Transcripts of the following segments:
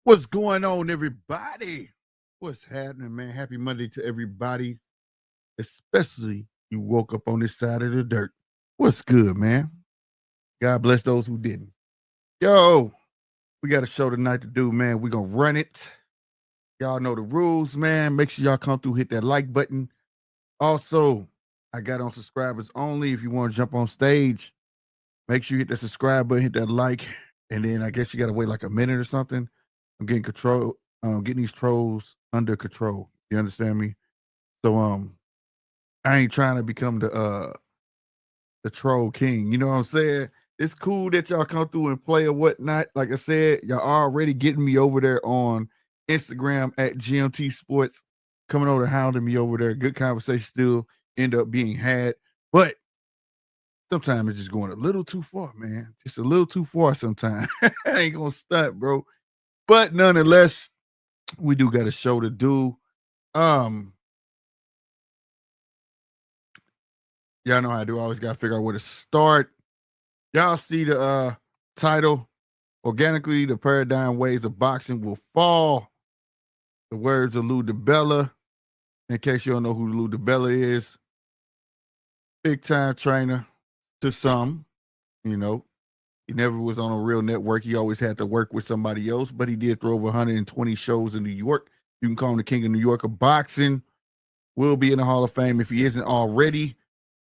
What's going on, everybody? What's happening, man? Happy Monday to everybody, especially you woke up on this side of the dirt. What's good, man? God bless those who didn't. Yo, we got a show tonight to do, man. We're going to run it. Y'all know the rules, man. Make sure y'all come through, hit that like button. Also, I got on subscribers only. If you want to jump on stage, make sure you hit that subscribe button, hit that like, and then I guess you got to wait like a minute or something. I'm getting getting these trolls under control. You understand me? So I ain't trying to become the troll king. You know what I'm saying? It's cool that y'all come through and play or whatnot. Like I said, y'all already getting me over there on Instagram at GMT Sports, coming over hounding me over there. Good conversation still end up being had, but sometimes it's just going a little too far, man. Just a little too far sometimes. I ain't gonna stunt, bro. But nonetheless, we do got a show to do. Y'all know how I do. I always got to figure out where to start. Y'all see the title, Organically, the Paradigm Ways of Boxing Will Fall. The words of diBella. In case you don't know who diBella is, big time trainer to some, you know. He never was on a real network. He always had to work with somebody else, but he did throw over 120 shows in New York. You can call him the king of New York of boxing. will be in the Hall of Fame if he isn't already.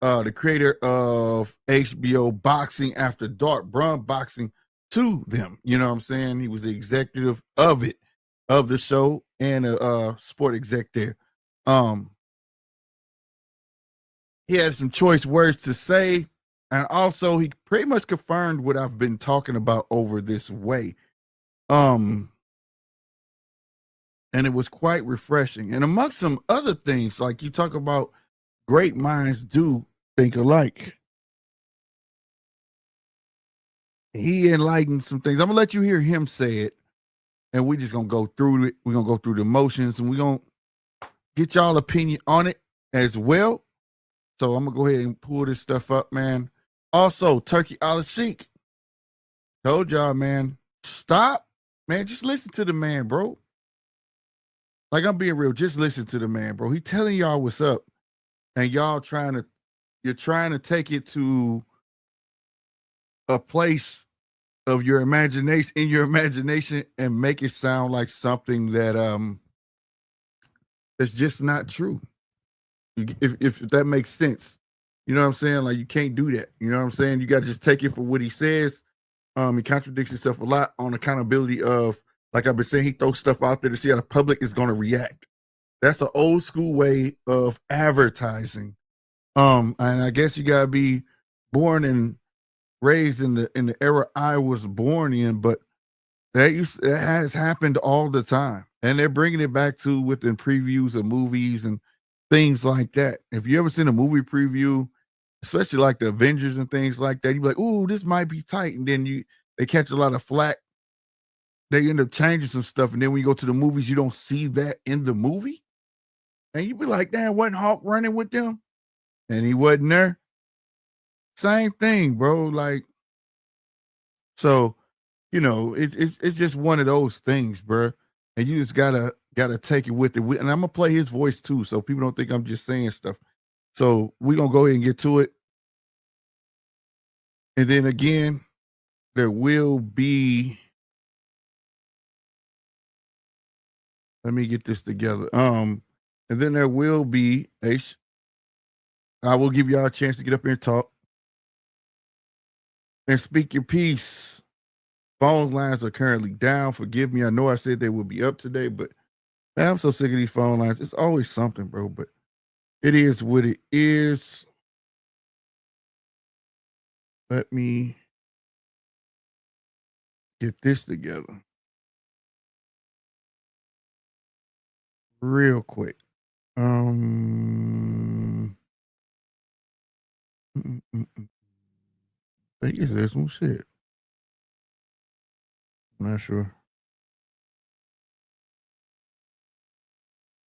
The creator of HBO Boxing After Dark, brought boxing to them. You know what I'm saying? He was the executive of it, of the show, and a sport exec there. He had some choice words to say, and also he pretty much confirmed what I've been talking about over this way. And it was quite refreshing. And amongst some other things, like you talk about, great minds do think alike. He enlightened some things. I'm gonna let you hear him say it, and we're just gonna go through it. We're gonna go through the motions, and we're gonna get y'all opinion on it as well. So I'm gonna go ahead and pull this stuff up, man. Also, Turki Alalshikh told y'all, man, stop, man. Just listen to the man, bro. Like, I'm being real. Just listen to the man, bro. He telling y'all what's up, and you're trying to take it to a place of your imagination, and make it sound like something that that's just not true. If that makes sense. You know what I'm saying? Like, you can't do that. You know what I'm saying? You got to just take it for what he says. He contradicts himself a lot on accountability of, like I've been saying, he throws stuff out there to see how the public is going to react. That's an old school way of advertising. And I guess you gotta be born and raised in the era I was born in, but that has happened all the time, and they're bringing it back to within previews of movies and things like that. If you ever seen a movie preview, especially like the Avengers and things like that, you'd be like, "Ooh, this might be tight," and then they catch a lot of flack. They end up changing some stuff, and then when you go to the movies, you don't see that in the movie, and you'd be like, "Damn, wasn't Hawk running with them?" And he wasn't there. Same thing, bro. Like, so, it's just one of those things, bro. And you just gotta take it with it. And I'm gonna play his voice too, so people don't think I'm just saying stuff. So we're gonna go ahead and get to it. And then again, there will be. Let me get this together. And then there will be I will give y'all a chance to get up here and talk and speak your piece. Phone lines are currently down. Forgive me. I know I said they will be up today, but man, I'm so sick of these phone lines. It's always something, bro, but it is what it is. Let me get this together real quick. I think it's this one. Shit. I'm not sure.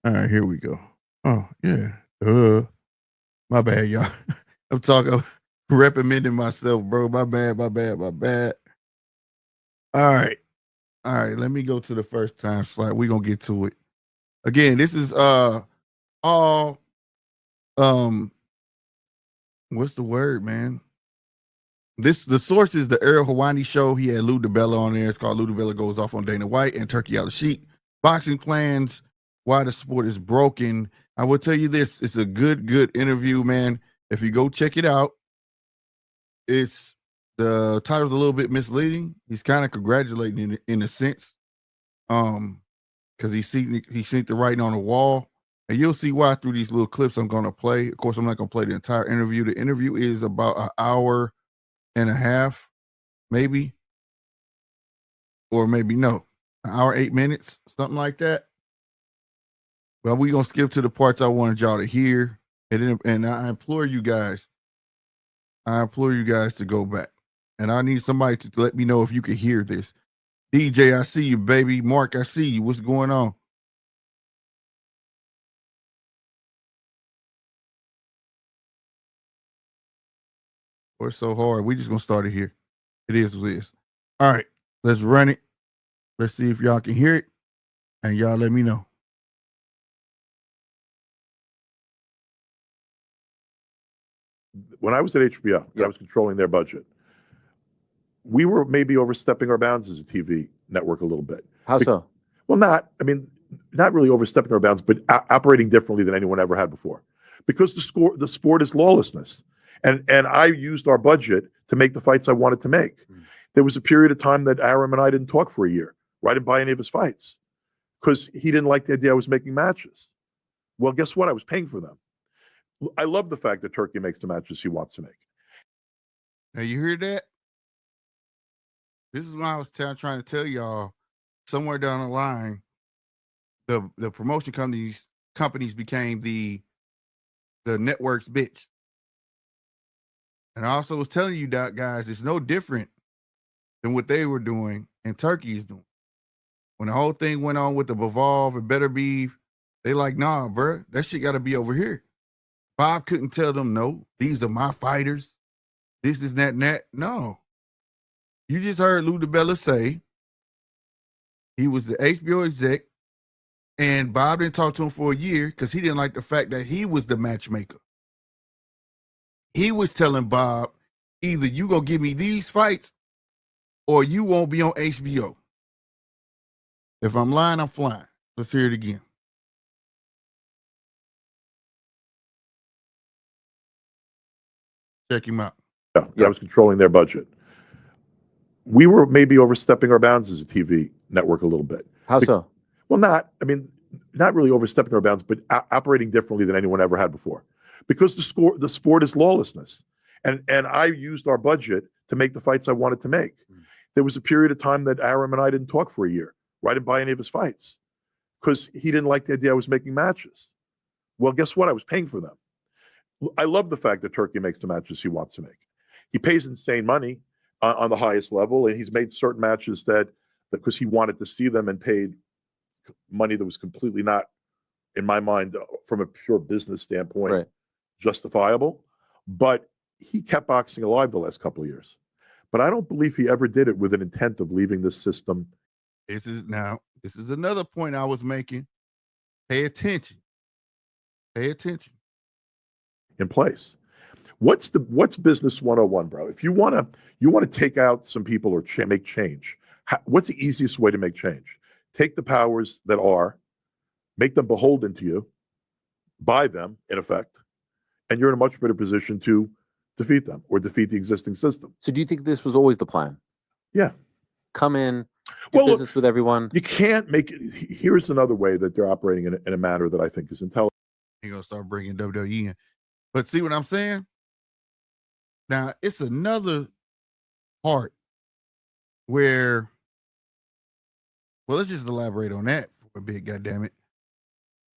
All right, here we go. Oh, yeah. My bad, y'all. I'm reprimanding myself, bro. My bad. All right. Let me go to the first time slide. We're gonna get to it. Again, this is all what's the word, man? The source is the Earl Hawani show. He had Lou diBella on there. It's called Lou diBella Goes Off on Dana White and Turki Alalshikh. Boxing plans, why the sport is broken. I will tell you this, it's a good interview, man. If you go check it out, it's the title's a little bit misleading. He's kind of congratulating in a sense. Because he seen the writing on the wall. And you'll see why through these little clips I'm gonna play. Of course, I'm not gonna play the entire interview. The interview is about an hour and a half, maybe, or maybe no, an hour, 8 minutes, something like that. Well, we're gonna skip to the parts I wanted y'all to hear, and I implore you guys to go back, and I need somebody to let me know if you can hear this. DJ, I see you, baby. Mark, I see you. What's going on? Or it's so hard. We just gonna start it here. It is what it is. All right, let's run it. Let's see if y'all can hear it, and y'all let me know. When I was at HBO, I was controlling their budget. We were maybe overstepping our bounds as a TV network a little bit. How so? Well, not. I mean, not really overstepping our bounds, but operating differently than anyone ever had before, because the sport is lawlessness, and I used our budget to make the fights I wanted to make. There was a period of time that Aram and I didn't talk for a year. I didn't buy any of his fights because he didn't like the idea I was making matches. Well, guess what? I was paying for them. I love the fact that Turki makes the matches he wants to make. Now you hear that? This is what I was trying to tell y'all. Somewhere down the line, the promotion companies became the network's bitch. And I also was telling you that, guys, it's no different than what they were doing and Turkey is doing. When the whole thing went on with the Bivol and Better Beef, they like, nah, bro, that shit got to be over here. Bob couldn't tell them, no, these are my fighters. This is that and that. No. You just heard Lou diBella say he was the HBO exec, and Bob didn't talk to him for a year because he didn't like the fact that he was the matchmaker. He was telling Bob, either you gonna give me these fights or you won't be on HBO. If I'm lying, I'm flying. Let's hear it again. Check him out. Yeah, I was controlling their budget. We were maybe overstepping our bounds as a TV network a little bit. How so? Well, not really overstepping our bounds, but operating differently than anyone ever had before, because the sport is lawlessness, and I used our budget to make the fights I wanted to make. There was a period of time that Aram and I didn't talk for a year. I didn't buy any of his fights because he didn't like the idea I was making matches. Well, guess what? I was paying for them. I love the fact that Turki makes the matches he wants to make. He pays insane money on the highest level, and he's made certain matches that because he wanted to see them and paid money that was completely not, in my mind, from a pure business standpoint, justifiable. But he kept boxing alive the last couple of years. But I don't believe he ever did it with an intent of leaving this system. This is another point I was making. Pay attention. Pay attention. In place. What's business 101, bro? If you want to take out some people or make change, what's the easiest way to make change? Take the powers that are, make them beholden to you, buy them in effect, and you're in a much better position to defeat them or defeat the existing system. So do you think this was always the plan? Yeah. Come in, do business with everyone. You can't make it. Here's another way that they're operating in a manner that I think is intelligent. You're going to start bringing WWE in. But see what I'm saying? Now, it's another part where, well, let's just elaborate on that for a bit, goddammit.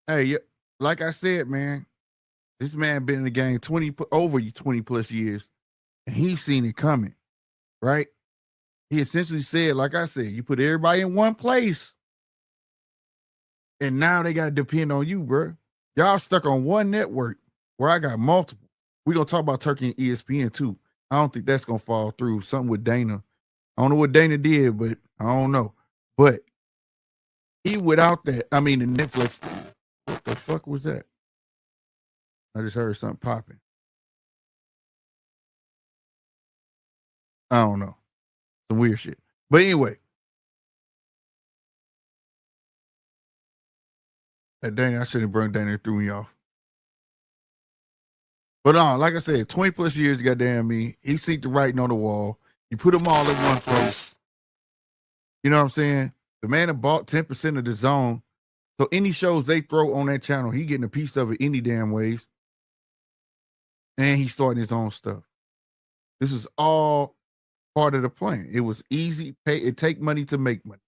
Hey, like I said, man, this man been in the game over 20 plus years, and he's seen it coming, right? He essentially said, like I said, you put everybody in one place, and now they got to depend on you, bro. Y'all stuck on one network where I got multiple. We're going to talk about Turkey and ESPN too. I don't think that's going to fall through. Something with Dana. I don't know what Dana did, but I don't know. But he without that, I mean, the Netflix, what the fuck was that? I just heard something popping. I don't know. Some weird shit. But anyway. That Dana, I shouldn't have brought Dana, threw me off. But like I said, 20 plus years, goddamn me. He seen the writing on the wall. You put them all in one place. You know what I'm saying? The man that bought 10% of the zone. So any shows they throw on that channel, he getting a piece of it any damn ways. And he's starting his own stuff. This is all part of the plan. It was easy. It take money to make money.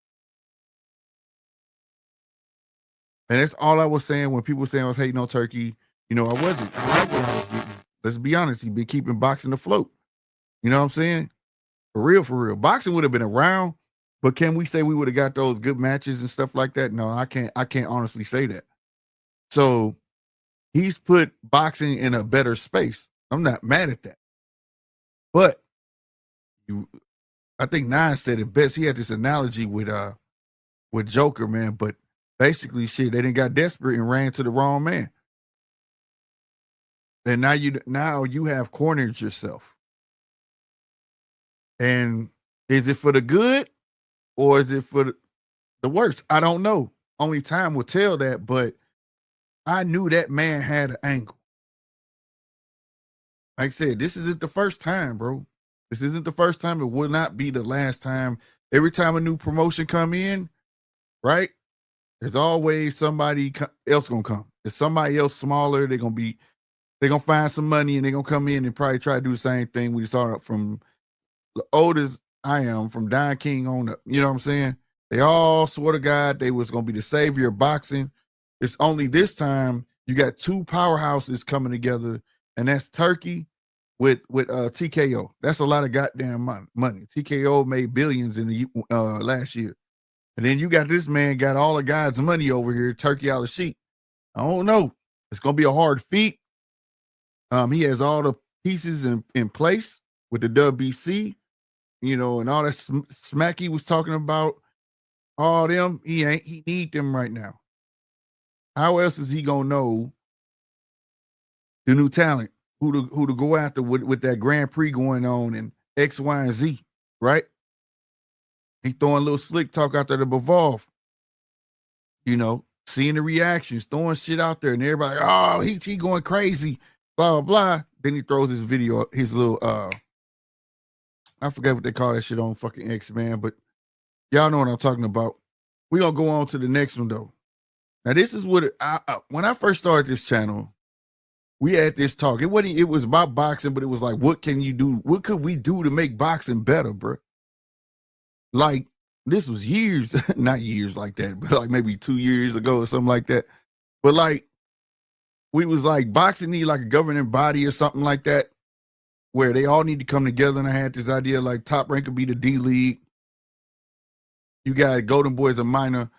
And that's all I was saying when people were saying I was hating on Turkey. You know, I wasn't. I like what I was getting. Let's be honest. He's been keeping boxing afloat. You know what I'm saying? For real. Boxing would have been around, but can we say we would have got those good matches and stuff like that? No, I can't honestly say that. So he's put boxing in a better space. I'm not mad at that. But I think Nine said it best. He had this analogy with Joker, man. But basically, shit, they didn't got desperate and ran to the wrong man. And now you have cornered yourself. And is it for the good or is it for the worse? I don't know. only time will tell that, but I knew that man had an angle. Like I said, this isn't the first time, bro. This isn't the first time. It will not be the last time. Every time a new promotion come in, right? There's always somebody else gonna come. There's somebody else smaller. They're gonna find some money and they're gonna come in and probably try to do the same thing. We saw it from the oldest I am, from Don King on up. You know what I'm saying? They all swore to God they was gonna be the savior of boxing. It's only this time you got two powerhouses coming together, and that's Turkey with TKO. That's a lot of goddamn money. TKO made billions in the last year. And then you got this man got all of God's money over here, Turki Alalshikh. I don't know. It's gonna be a hard feat. He has all the pieces in place with the WBC, you know, and all that smack he was talking about. All them, he need them right now. How else is he gonna know the new talent, who to go after with that Grand Prix going on and X, Y, and Z, right? He throwing a little slick talk out there to Evolve, you know, seeing the reactions, throwing shit out there, and everybody, oh, he going crazy, blah, blah, blah. Then he throws his video, his little, I forget what they call that shit on fucking X, man, but y'all know what I'm talking about. We're going to go on to the next one, though. Now, this is what, when I first started this channel, we had this talk. It was about boxing, but it was like, what can you do? What could we do to make boxing better, bro? Like, this was years, not years like that, but like maybe 2 years ago or something like that. But like, we was like, boxing need like a governing body or something like that, where they all need to come together. And I had this idea like Top Rank could be the D League. You got Golden Boy as a minor.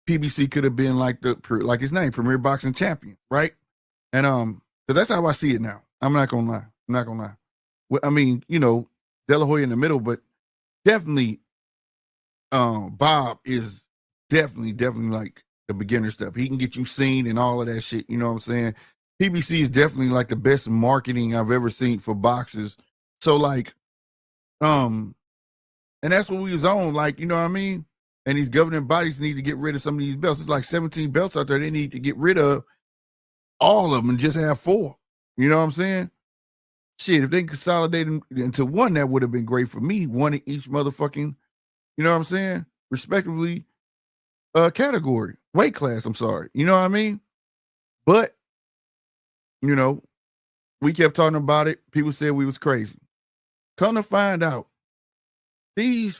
PBC could have been like like his name, Premier Boxing Champion, right? And because that's how I see it now. I'm not gonna lie. I'm not gonna lie. Well, I mean, you know, De La Hoya in the middle, but definitely Bob is definitely like the beginner step. He can get you seen and all of that shit. You know what I'm saying? PBC is definitely like the best marketing I've ever seen for boxers. So like, and that's what we was on. Like, you know what I mean? And these governing bodies need to get rid of some of these belts. It's like 17 belts out there. They need to get rid of all of them and just have 4. You know what I'm saying? Shit, if they consolidate them into one, that would have been great for me. One in each motherfucking, you know what I'm saying? Respectively, category, weight class. I'm sorry. You know what I mean? But, you know, we kept talking about it. People said we was crazy. Come to find out, these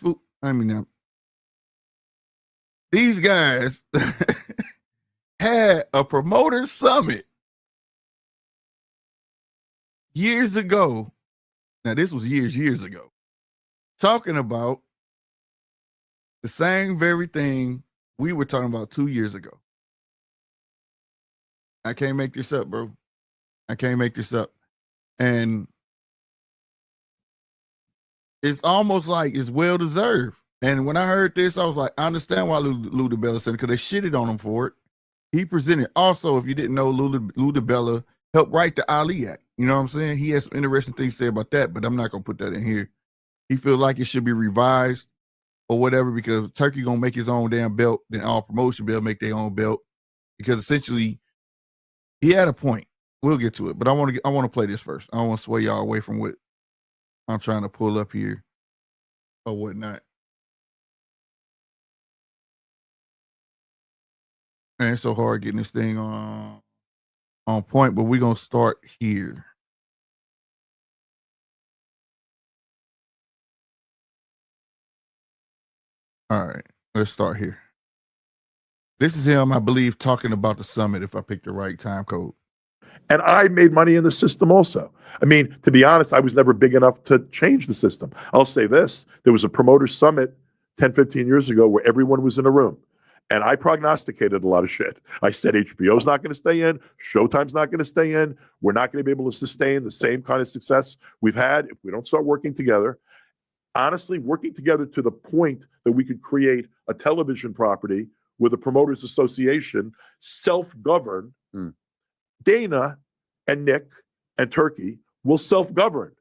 guys had a promoter summit years ago. Now, this was years ago, talking about the same very thing we were talking about 2 years ago. I can't make this up, bro. I can't make this up. And it's almost like it's well deserved. And when I heard this, I was like, I understand why Lou DiBella said it, because they shitted on him for it. He presented. Also, if you didn't know, Lou DiBella helped write the Ali Act. You know what I'm saying? He has some interesting things to say about that, but I'm not going to put that in here. He feels like it should be revised or whatever, because Turkey going to make his own damn belt, then all promotion belt make their own belt, because essentially he had a point. We'll get to it, but I want to play this first. I don't want to sway y'all away from what I'm trying to pull up here or whatnot. And it's so hard getting this thing on point, but we're going to start here. All right, let's start here. This is him, I believe, talking about the summit, if I picked the right time code. And I made money in the system also. I mean, to be honest, I was never big enough to change the system. I'll say this. There was a promoter summit 10, 15 years ago where everyone was in a room. And I prognosticated a lot of shit. I said HBO's not going to stay in. Showtime's not going to stay in. We're not going to be able to sustain the same kind of success we've had if we don't start working together. Honestly, working together to the point that we could create a television property with a promoters association, self-governed. Dana and Nick and Turkey will self-govern.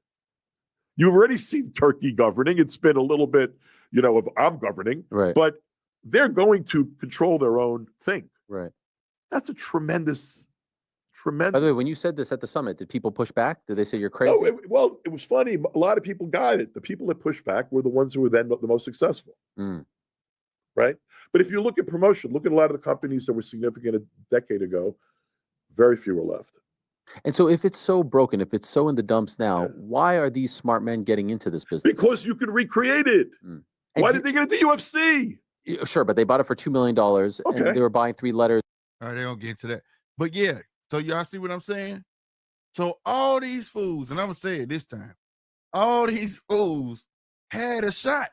You've already seen Turkey governing. It's been a little bit, you know, of I'm governing, right? But they're going to control their own thing. Right. That's a tremendous. By the way, when you said this at the summit, did people push back? Did they say you're crazy? No, it was funny. A lot of people got it. The people that pushed back were the ones who were then the most successful. Right? But if you look at promotion, look at a lot of the companies that were significant a decade ago, very few are left. And so if it's so broken, if it's so in the dumps now, why are these smart men getting into this business? Because you can recreate it. Why did they get into UFC? Sure, but they bought it for $2 million and they were buying 3 letters. All right, they don't get into that. But yeah, so y'all see what I'm saying? So all these fools, and I'm going to say it this time, all these fools had a shot.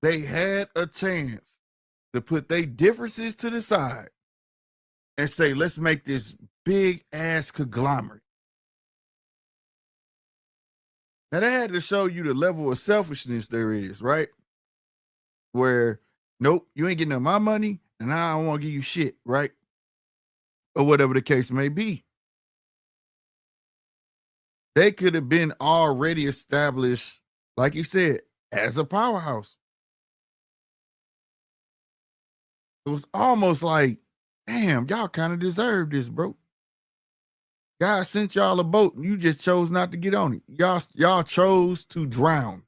They had a chance to put their differences to the side and say, let's make this big ass conglomerate. Now they had to show you the level of selfishness there is, right? Where, nope, you ain't getting none of my money, and I don't want to give you shit, right? Or whatever the case may be. They could have been already established, like you said, as a powerhouse. It was almost like, damn, y'all kind of deserve this, bro. God sent y'all a boat and you just chose not to get on it. Y'all chose to drown.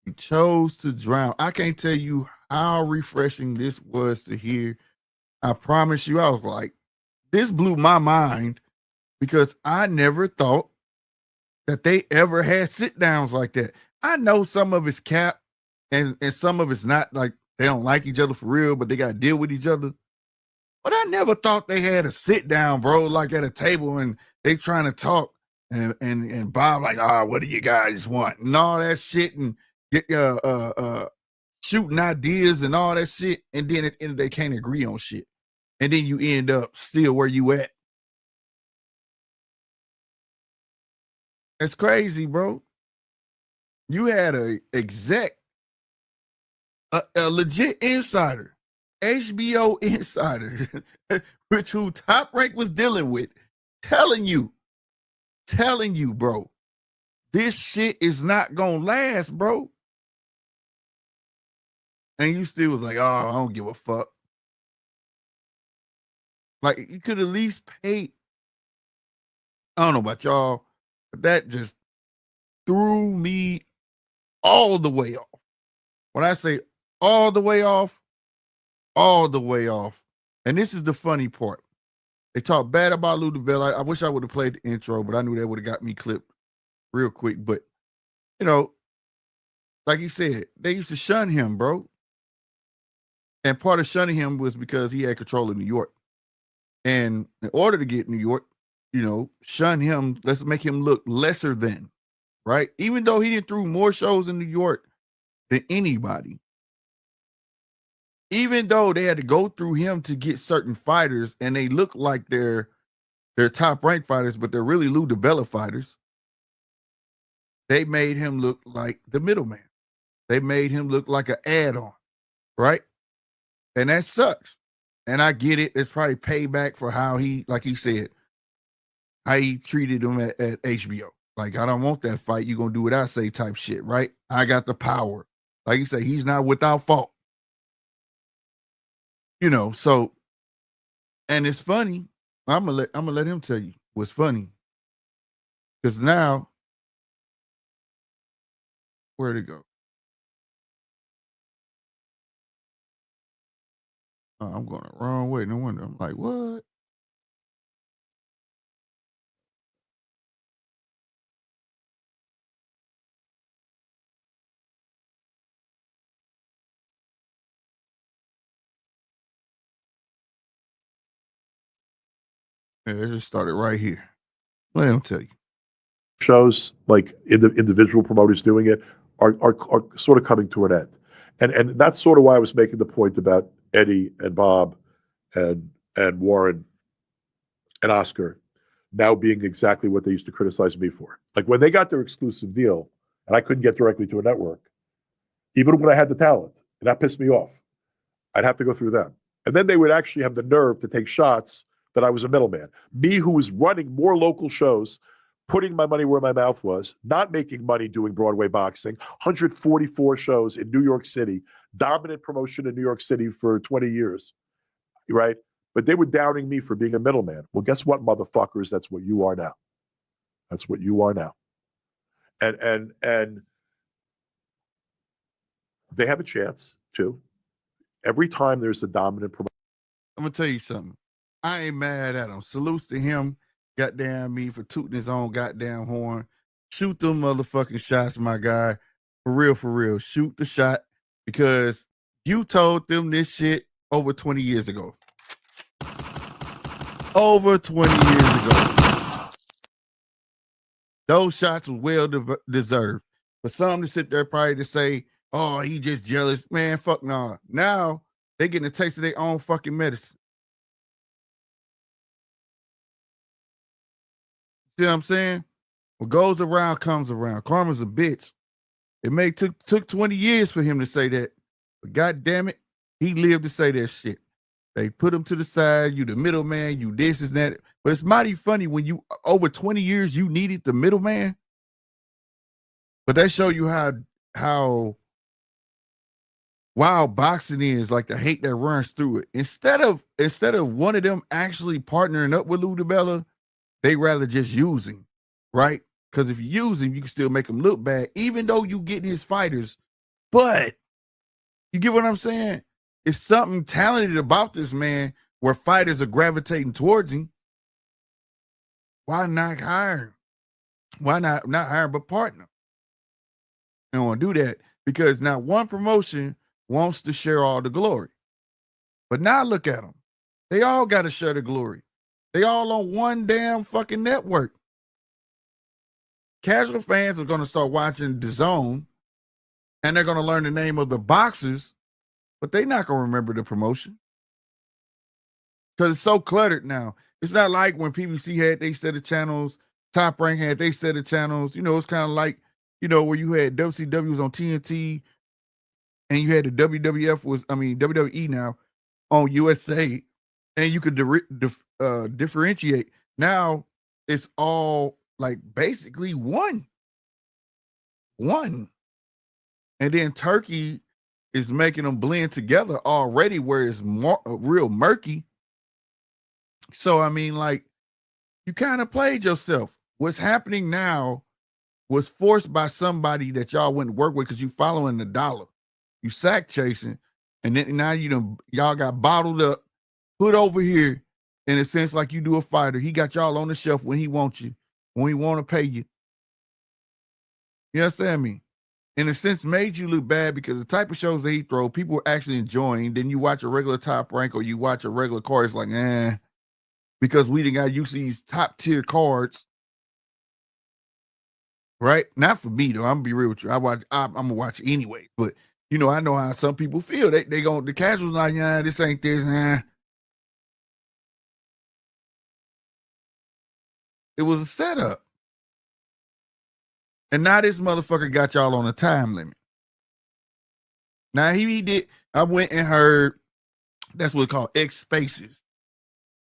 You chose to drown. I can't tell you how refreshing this was to hear. I promise you, I was like, this blew my mind because I never thought that they ever had sit downs like that. I know some of it's cap and some of it's not, like they don't like each other for real, but they got to deal with each other. But I never thought they had a sit down, bro, like at a table and they trying to talk and Bob like, what do you guys want? And all that shit and get shooting ideas and all that shit. And then at the end of the day, can't agree on shit. And then you end up still where you at. That's crazy, bro. You had a exec, a legit insider, HBO insider, which who Top Rank was dealing with, telling you, bro, this shit is not gonna last, bro. And you still was like, I don't give a fuck. Like, you could at least pay. I don't know about y'all, but that just threw me all the way off. When I say all the way off, all the way off. And this is the funny part. They talk bad about Lou DiBella. I wish I would have played the intro, but I knew that would have got me clipped real quick. But, you know, like you said, they used to shun him, bro. And part of shunning him was because he had control of New York. And in order to get New York, you know, shun him, let's make him look lesser than, right? Even though he didn't throw more shows in New York than anybody. Even though they had to go through him to get certain fighters and they look like they're top ranked fighters, but they're really Lou DiBella fighters. They made him look like the middleman. They made him look like an add-on, right? And that sucks. And I get it. It's probably payback for how he, like he said, how he treated him at HBO. Like, I don't want that fight. You're going to do what I say type shit, right? I got the power. Like you say, he's not without fault. You know, so, and it's funny. I'm gonna let him tell you what's funny. Because now, where'd it go? Oh, I'm going the wrong way. No wonder. I'm like, what? Yeah, it just started right here. Let him tell you. Shows like individual promoters doing it are sort of coming to an end, and that's sort of why I was making the point about Eddie and Bob, and Warren, and Oscar, now being exactly what they used to criticize me for. Like when they got their exclusive deal, and I couldn't get directly to a network, even when I had the talent, and that pissed me off. I'd have to go through them, and then they would actually have the nerve to take shots that I was a middleman. Me, who was running more local shows, putting my money where my mouth was, not making money doing Broadway boxing, 144 shows in New York City, dominant promotion in New York City for 20 years, right? But they were downing me for being a middleman. Well, guess what, motherfuckers? That's what you are now. That's what you are now. And they have a chance too. Every time there's a dominant promotion. I'm gonna tell you something. I ain't mad at him. Salutes to him, goddamn me, for tooting his own goddamn horn. Shoot them motherfucking shots, my guy. For real, for real. Shoot the shot, because you told them this shit over 20 years ago. Over 20 years ago. Those shots were well deserved. For some to sit there probably to say, oh, he just jealous. Man, fuck no. Now they getting a taste of their own fucking medicine. See what I'm saying? What goes around comes around. Karma's a bitch. It may took 20 years for him to say that, but god damn it, he lived to say that shit. They put him to the side. You the middleman. You this and that. But it's mighty funny when you over 20 years you needed the middleman. But that show you how wild boxing is, like the hate that runs through it. Instead of one of them actually partnering up with Lou DiBella, they rather just use him, right? Because if you use him, you can still make him look bad, even though you get his fighters. But you get what I'm saying? It's something talented about this man where fighters are gravitating towards him. Why not hire him? Why not hire him, but partner? They don't want to do that because now one promotion wants to share all the glory. But now look at them. They all got to share the glory. They all on one damn fucking network. Casual fans are going to start watching DAZN, and they're going to learn the name of the boxers, but they're not going to remember the promotion because it's so cluttered now. It's not like when PBC had they set of channels, Top Rank had they set of channels. You know, it's kind of like, you know, where you had WCW was on TNT, and you had the WWE now on USA, and you could differentiate. Now it's all like basically one. And then Turkey is making them blend together already where it's more real murky. So, I mean, like, you kind of played yourself. What's happening now was forced by somebody that y'all wouldn't work with because you following the dollar. You sack chasing, and then now y'all got bottled up, put over here in a sense like you do a fighter. He got y'all on the shelf when he wants you, when he want to pay you. You understand me? In a sense, made you look bad because the type of shows that he throw, people are actually enjoying. Then you watch a regular Top Rank or you watch a regular card, it's like, because we didn't got used to these top tier cards. Right? Not for me though. I'm gonna be real with you. I'm gonna watch it anyway. But you know, I know how some people feel. They the casuals like, this ain't this. It was a setup. And now this motherfucker got y'all on a time limit. Now he did. I went and heard, that's what it's called, X Spaces.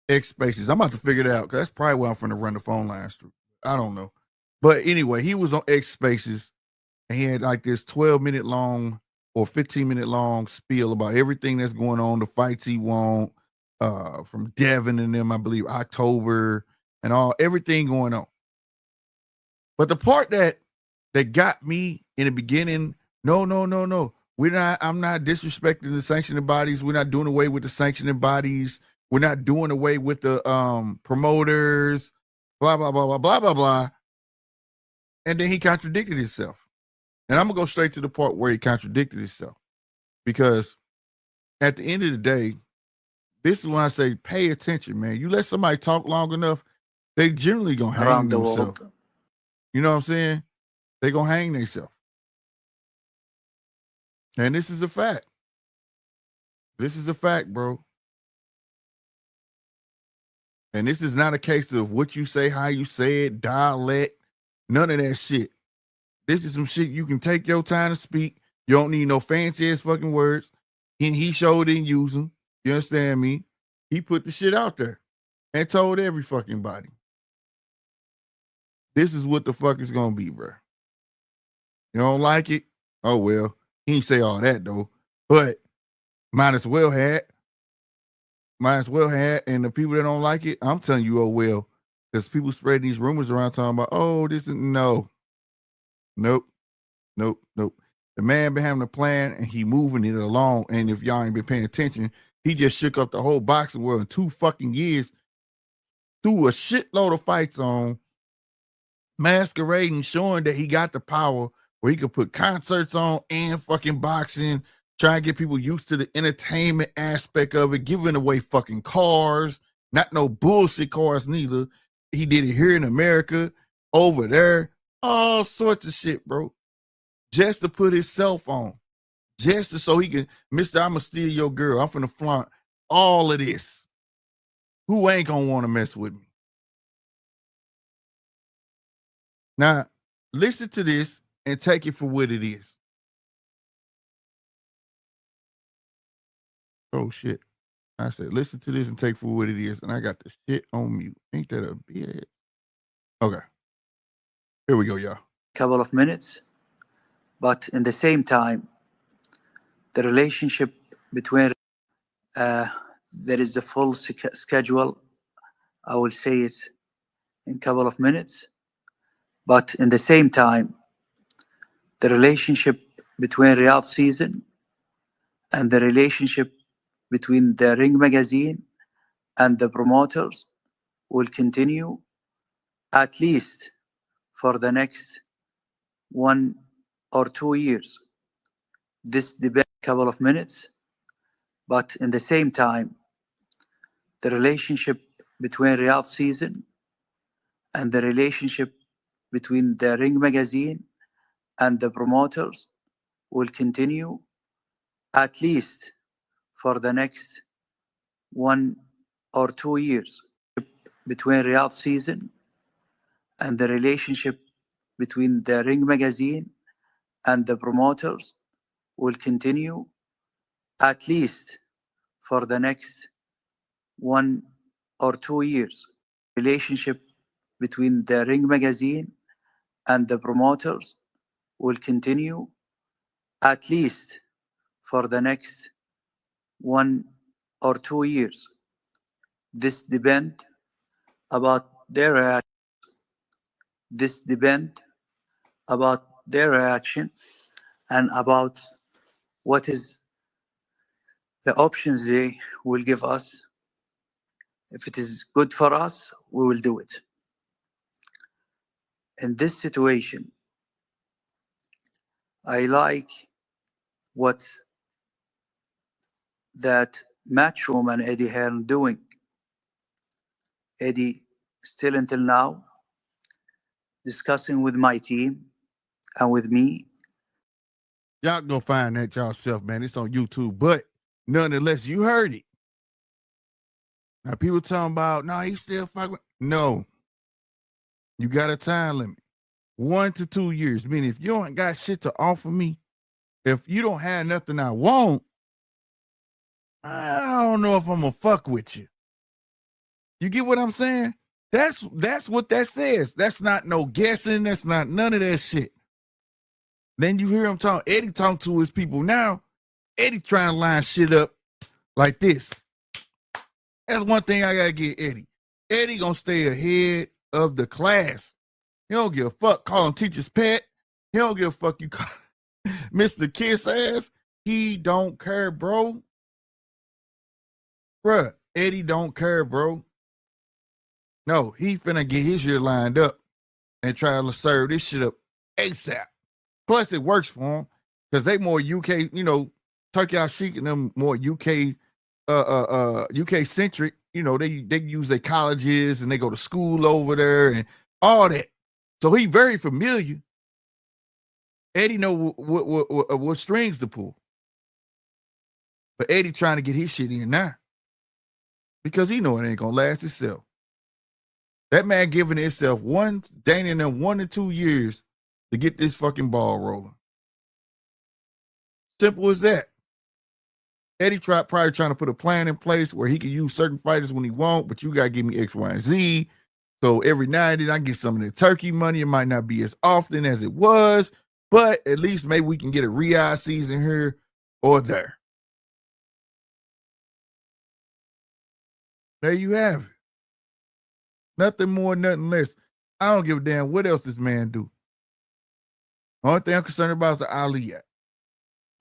X Spaces. I'm about to figure it out because that's probably where I'm going to run the phone lines through. I don't know. But anyway, he was on X Spaces and he had like this 12-minute long or 15-minute long spiel about everything that's going on, the fights he won from Devin and them, I believe, October and everything going on. But the part that got me in the beginning, no. I'm not disrespecting the sanctioning bodies. We're not doing away with the sanctioning bodies. We're not doing away with the promoters, blah, blah, blah, blah, blah, blah, blah. And then he contradicted himself. And I'm going to go straight to the part where he contradicted himself. Because at the end of the day, this is when I say pay attention, man. You let somebody talk long enough, they generally going to hang themselves. You know what I'm saying? They going to hang themselves. And this is a fact. This is a fact, bro. And this is not a case of what you say, how you say it, dialect, none of that shit. This is some shit you can take your time to speak. You don't need no fancy ass fucking words. And he showed didn't use them. You understand me? He put the shit out there and told every fucking body. this is what the fuck it's gonna be, bro. You don't like it? Oh well. He ain't say all that though. But might as well had. And the people that don't like it, I'm telling you, oh well. Because people spreading these rumors around talking about, oh, this is nope. The man been having a plan and he moving it along. And if y'all ain't been paying attention, he just shook up the whole boxing world in 2 fucking years. Threw a shitload of fights on, masquerading, showing that he got the power where he could put concerts on and fucking boxing, try and get people used to the entertainment aspect of it, giving away fucking cars, not no bullshit cars neither. He did it here in America, over there, all sorts of shit, bro. Just to put himself on, just so he can, Mr. I'ma steal your girl. I'm finna flaunt all of this. Who ain't gonna want to mess with me? Now, listen to this and take it for what it is. Oh shit. I said, listen to this and take for what it is. And I got the shit on mute. Ain't that a bitch? Okay. Here we go, y'all. Couple of minutes. But in the same time, the relationship between, there is the full schedule. I will say it in a couple of minutes. But in the same time, the relationship between Riyadh season and the relationship between the Ring magazine and the promoters will continue at least for the next 1 or 2 years. This debate a couple of minutes, but in the same time, the relationship between Riyadh season and the relationship between the Ring magazine and the promoters will continue at least for the next 1 or 2 years. Between Riyadh season and the relationship between the Ring magazine and the promoters will continue at least for the next 1 or 2 years. Relationship between the Ring magazine and the promoters will continue at least for the next 1 or 2 years. This depends about their reaction. This depends about their reaction and about what is the options they will give us. If it is good for us, we will do it. In this situation, I like what that Matchroom and Eddie Hearn doing. Eddie, still until now, discussing with my team and with me. Y'all go find that yourself, man. It's on YouTube. But nonetheless, you heard it. Now people talking about, no, he still fucking. No. You got a time limit. 1 to 2 years. Meaning if you ain't got shit to offer me, if you don't have nothing I want, I don't know if I'm gonna fuck with you. You get what I'm saying? That's what that says. That's not no guessing. That's not none of that shit. Then you hear him talk, Eddie talk to his people now. Eddie trying to line shit up like this. That's one thing I gotta get Eddie. Eddie gonna stay ahead of the class. He don't give a fuck calling teachers pet. He don't give a fuck you call Mr. Kiss ass. He don't care, bro. Bruh, Eddie don't care, bro. No, he finna get his shit lined up and try to serve this shit up ASAP. Plus, it works for him because they more UK, Turki Alalshikh and them more UK centric. They use their colleges and they go to school over there and all that. So he very familiar. Eddie know what strings to pull. But Eddie trying to get his shit in now because he know it ain't gonna last itself. That man giving himself 1 to 2 years to get this fucking ball rolling. Simple as that. Eddie probably trying to put a plan in place where he can use certain fighters when he want, but you gotta give me X, Y, and Z So every now and then I get some of the Turkey money. It might not be as often as it was, but at least maybe we can get a Riyadh season here or there. There you have it. Nothing more, nothing less. I don't give a damn what else this man do. Only thing I'm concerned about is the Ali Act.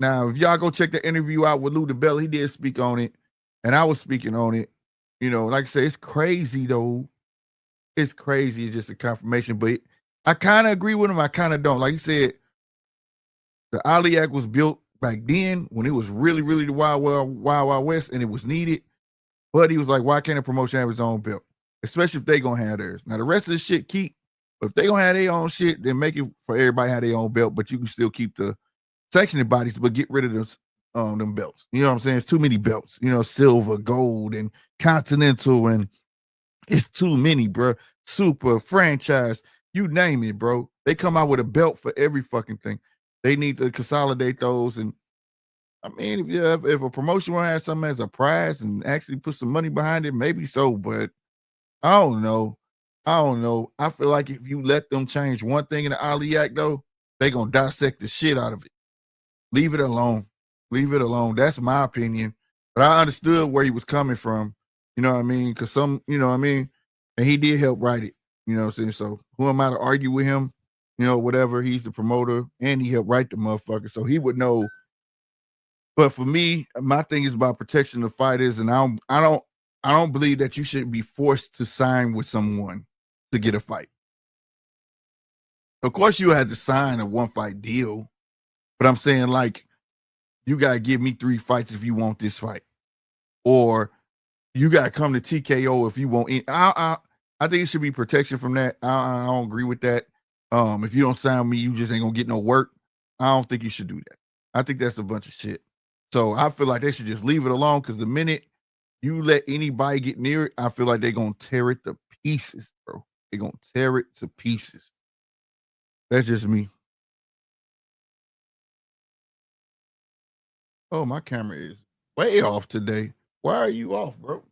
Now, if y'all go check the interview out with diBella, he did speak on it, and I was speaking on it. You know, like I say, it's crazy though. It's crazy. It's just a confirmation, but I kind of agree with him. I kind of don't. Like he said, the Ali Act was built back then when it was really, really the wild west, and it was needed. But he was like, why can't a promotion have its own belt? Especially if they gonna have theirs. Now the rest of the shit keep, but if they gonna have their own shit, then make it for everybody have their own belt, but you can still keep the sanctioned bodies, but get rid of those them belts. You know what I'm saying? It's too many belts, you know, silver, gold, and continental, and it's too many, bro. Super, franchise, you name it, bro. They come out with a belt for every fucking thing. They need to consolidate those. And I mean, if a promotion want to have something as a prize and actually put some money behind it, maybe so, but I don't know. I feel like if you let them change one thing in the Ali Act, though, they gonna dissect the shit out of it. Leave it alone. Leave it alone. That's my opinion. But I understood where he was coming from. You know what I mean? Because you know what I mean? And he did help write it. You know what I'm saying? So who am I to argue with him? You know, whatever. He's the promoter and he helped write the motherfucker. So he would know. But for me, my thing is about protection of fighters. And I don't believe that you should be forced to sign with someone to get a fight. Of course, you had to sign a one fight deal. But I'm saying, like, you got to give me 3 fights if you want this fight. Or you got to come to TKO if you want it. I think it should be protection from that. I don't agree with that. If you don't sign me, you just ain't going to get no work. I don't think you should do that. I think that's a bunch of shit. So I feel like they should just leave it alone because the minute you let anybody get near it, I feel like they're going to tear it to pieces, bro. They're going to tear it to pieces. That's just me. Oh, my camera is way off today. Why are you off, bro?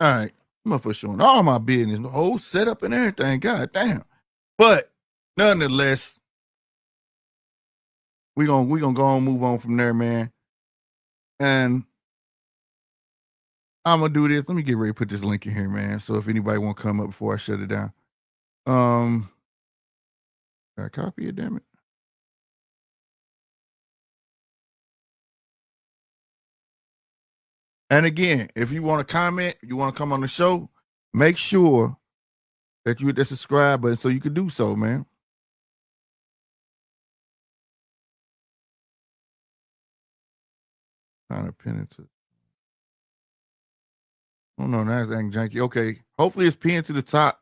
All right. I'm for showing all my business, the whole setup and everything. God damn. But nonetheless, we're gonna go on, move on from there, man. And I'm gonna do this. Let me get ready to put this link in here, man. So if anybody want to come up before I shut it down. Got a copy it, damn it. And again, if you want to comment, you want to come on the show, make sure that you hit the subscribe button so you can do so, man. Trying to pin it to. Oh no, that's janky. Okay, hopefully it's pinned to the top.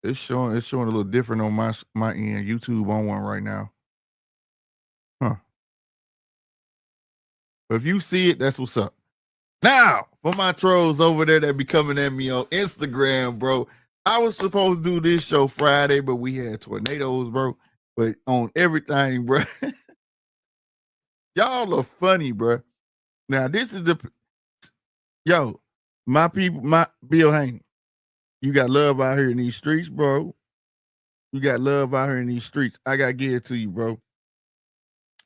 It's showing a little different on my end. YouTube on one right now. Huh. But if you see it, that's what's up. Now, for my trolls over there that be coming at me on Instagram, bro. I was supposed to do this show Friday, but we had tornadoes, bro. But on everything, bro. Y'all are funny, bro. Now, this is my people, my Bill Haney. You got love out here in these streets, bro. You got love out here in these streets. I got to give it to you, bro.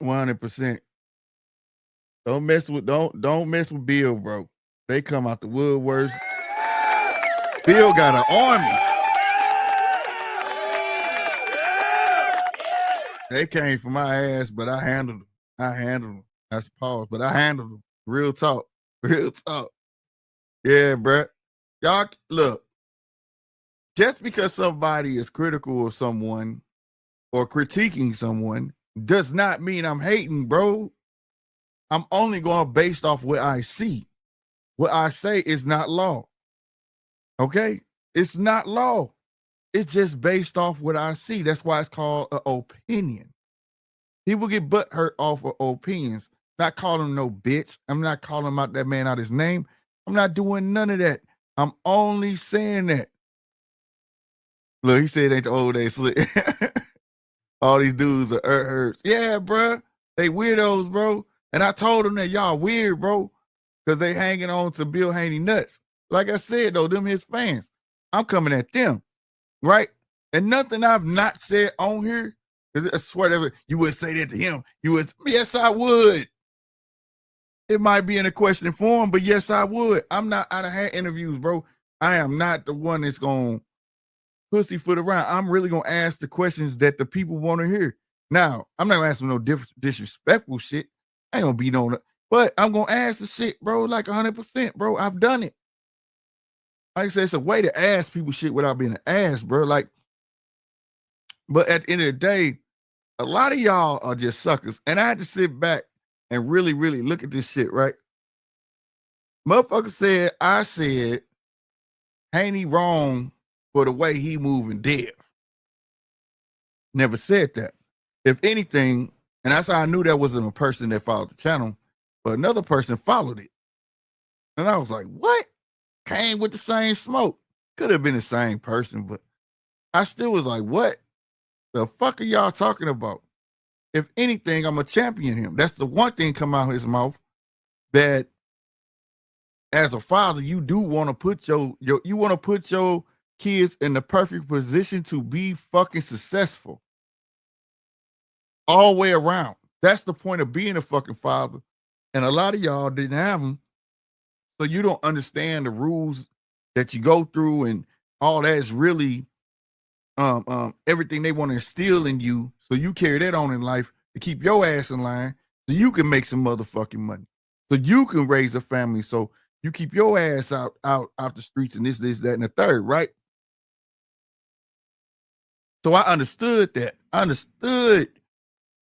100%. Don't mess with Bill, bro. They come out the woodworks. Bill got an army. They came for my ass, but I handled them. That's pause, but I handled them. Real talk. Yeah, bro. Y'all, look. Just because somebody is critical of someone or critiquing someone does not mean I'm hating, bro. I'm only going based off what I see. What I say is not law. Okay? It's not law. It's just based off what I see. That's why it's called an opinion. People get butt hurt off of opinions. Not calling him no bitch. I'm not calling him out that man out his name. I'm not doing none of that. I'm only saying that. Look, he said it ain't the old days slick. All these dudes are herbs. Yeah, bro. They weirdos, bro. And I told them that y'all weird, bro, because they hanging on to Bill Haney nuts. Like I said, though, them his fans. I'm coming at them, right? And nothing I've not said on here, because I swear that you would say that to him. You would, yes, I would. It might be in a question form, but yes, I would. I'm not out of hand interviews, bro. I am not the one that's going to pussyfoot around. I'm really going to ask the questions that the people want to hear. Now, I'm not going to ask them no disrespectful shit. I ain't going to be no, but I'm going to ask the shit, bro, like 100%, bro. I've done it. Like I said, it's a way to ask people shit without being an ass, bro. Like, but at the end of the day, a lot of y'all are just suckers. And I had to sit back and really, really look at this shit, right? Motherfucker said, I said, Haney wrong for the way he moving Dev. Never said that. If anything, and that's how I knew that wasn't a person that followed the channel, but another person followed it. And I was like, what? Came with the same smoke. Could have been the same person, but I still was like, what the fuck are y'all talking about? If anything, I'm a champion him. That's the one thing come out of his mouth that as a father, you do want to put your kids in the perfect position to be fucking successful. All the way around. That's the point of being a fucking father. And a lot of y'all didn't have them. So you don't understand the rules that you go through, and all that is really everything they want to instill in you. So you carry that on in life to keep your ass in line so you can make some motherfucking money. So you can raise a family. So you keep your ass out the streets and this, that, and the third, right? So I understood that. I understood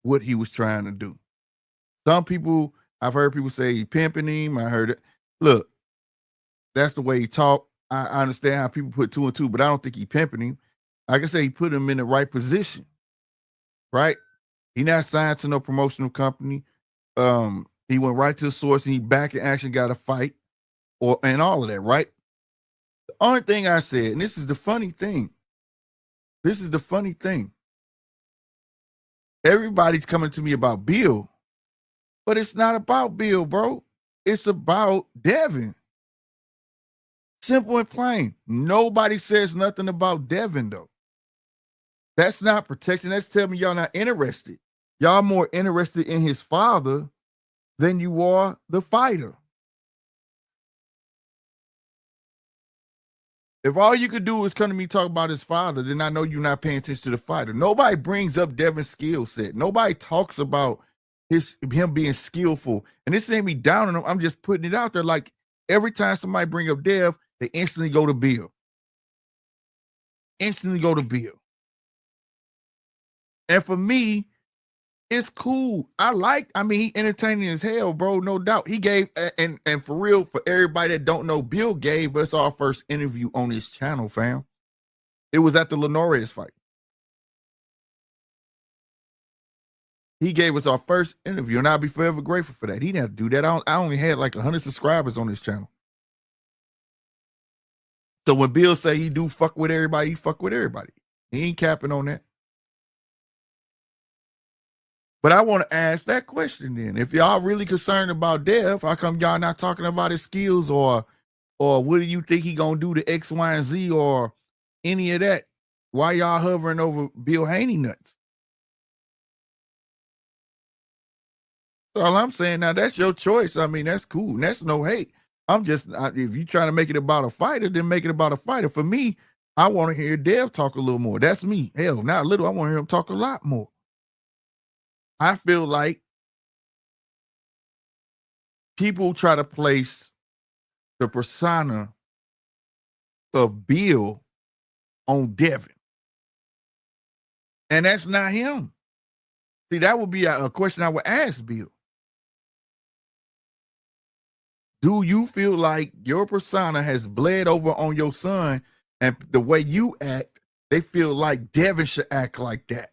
what he was trying to do. Some people, I've heard people say he pimping him. I heard it. Look, that's the way he talk. I understand how people put 2 and 2, but I don't think he pimping him. Like I say, he put him in the right position, right? He not signed to no promotional company. He went right to the source and he back in action, got a fight and all of that, right? The only thing I said, and this is the funny thing. This is the funny thing. Everybody's coming to me about Bill, but it's not about Bill, bro. It's about Devin. Simple and plain. Nobody says nothing about Devin, though. That's not protection. That's telling me y'all not interested. Y'all more interested in his father than you are the fighter. If all you could do is come to me talk about his father, then I know you're not paying attention to the fighter. Nobody brings up Devin's skill set. Nobody talks about him being skillful. And this ain't me down on him. I'm just putting it out there. Like every time somebody bring up Dev, they instantly go to Bill. Instantly go to Bill. And for me, it's cool. I mean, he entertaining as hell, bro. No doubt. He gave, and for real, for everybody that don't know, Bill gave us our first interview on his channel, fam. It was at the Linares fight. He gave us our first interview, and I'll be forever grateful for that. He didn't have to do that. I only had like 100 subscribers on his channel. So when Bill say he do fuck with everybody, he fuck with everybody. He ain't capping on that. But I want to ask that question then. If y'all really concerned about Dev, how come y'all not talking about his skills or what do you think he gonna do to X, Y, and Z or any of that? Why y'all hovering over Bill Haney nuts? So all I'm saying now, that's your choice. I mean, that's cool. That's no hate. I'm just, if you trying to make it about a fighter, then make it about a fighter. For me, I want to hear Dev talk a little more. That's me. Hell, not a little. I want to hear him talk a lot more. I feel like people try to place the persona of Bill on Devin. And that's not him. See, that would be a question I would ask Bill. Do you feel like your persona has bled over on your son and the way you act, they feel like Devin should act like that?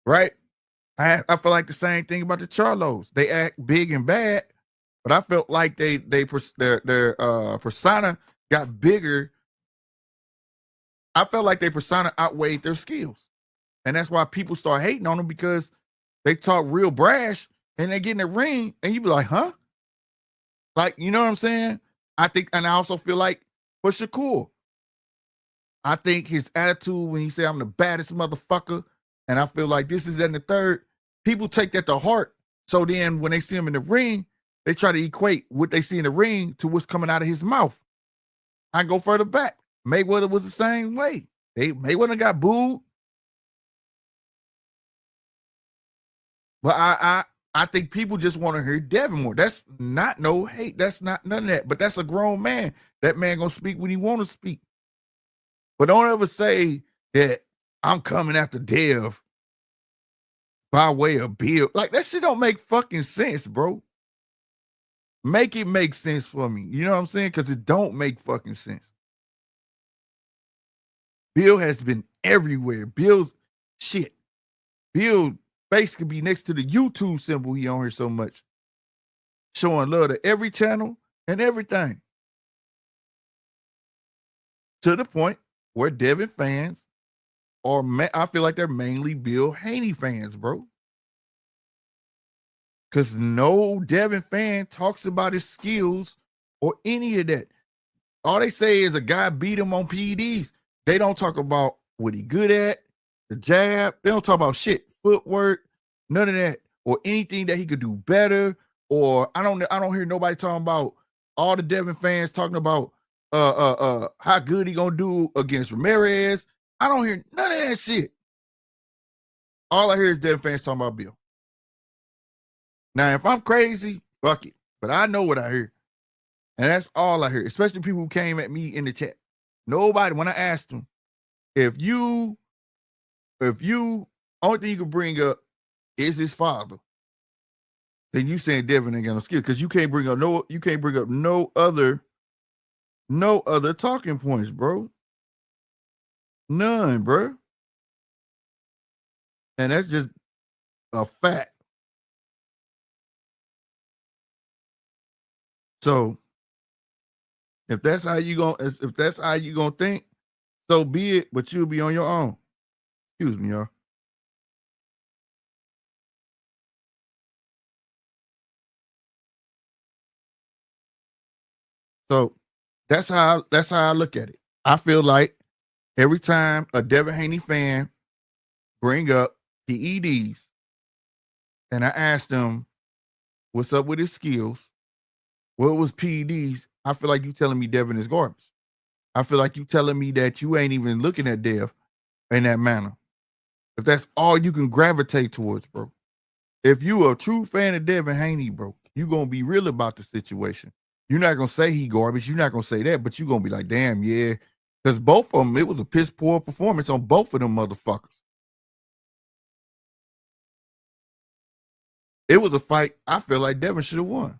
Right? I feel like the same thing about the Charlos. They act big and bad, but I felt like their persona got bigger. I felt like their persona outweighed their skills. And that's why people start hating on them, because they talk real brash and they get in the ring and you be like, huh? Like, you know what I'm saying? I think, and I also feel like for Shakur, I think his attitude when he said, I'm the baddest motherfucker, and I feel like this is in the third, people take that to heart. So then when they see him in the ring, they try to equate what they see in the ring to what's coming out of his mouth. I go further back. Mayweather was the same way. Mayweather got booed. But I think people just want to hear Devin more. That's not no hate. That's not none of that. But that's a grown man. That man gonna speak when he want to speak. But don't ever say that I'm coming after Dev by way of Bill. Like, that shit don't make fucking sense, bro. Make it make sense for me. You know what I'm saying? Because it don't make fucking sense. Bill has been everywhere. Bill's shit. Bill face could be next to the YouTube symbol he on here so much. Showing love to every channel and everything. To the point where Devin fans are, I feel like they're mainly Bill Haney fans, bro. Because no Devin fan talks about his skills or any of that. All they say is a guy beat him on PEDs. They don't talk about what he good at, the jab. They don't talk about shit, footwork, none of that, or anything that he could do better. Or I don't hear nobody talking about, all the Devin fans talking about how good he gonna do against Ramirez. I don't hear none of that shit. All I hear is Devin fans talking about Bill. Now, if I'm crazy, fuck it. But I know what I hear. And that's all I hear, especially people who came at me in the chat. Nobody, when I asked them, if you, only thing you can bring up is his father, then you saying Devin ain't got no skill, because you can't bring up no other talking points, bro. None, bro. And that's just a fact. So if that's how you gonna think, so be it, but you'll be on your own. Excuse me, y'all. So that's how I look at it. I feel like every time a Devin Haney fan bring up PEDs, and I ask them what's up with his skills, what was PEDs, I feel like you telling me Devin is garbage. I feel like you telling me that you ain't even looking at Dev in that manner. If that's all you can gravitate towards, bro. If you a true fan of Devin Haney, bro, you gonna be real about the situation. You're not gonna say he garbage. You're not gonna say that, but you're gonna be like, damn, yeah. Because both of them, it was a piss poor performance on both of them motherfuckers. It was a fight I feel like Devin should have won.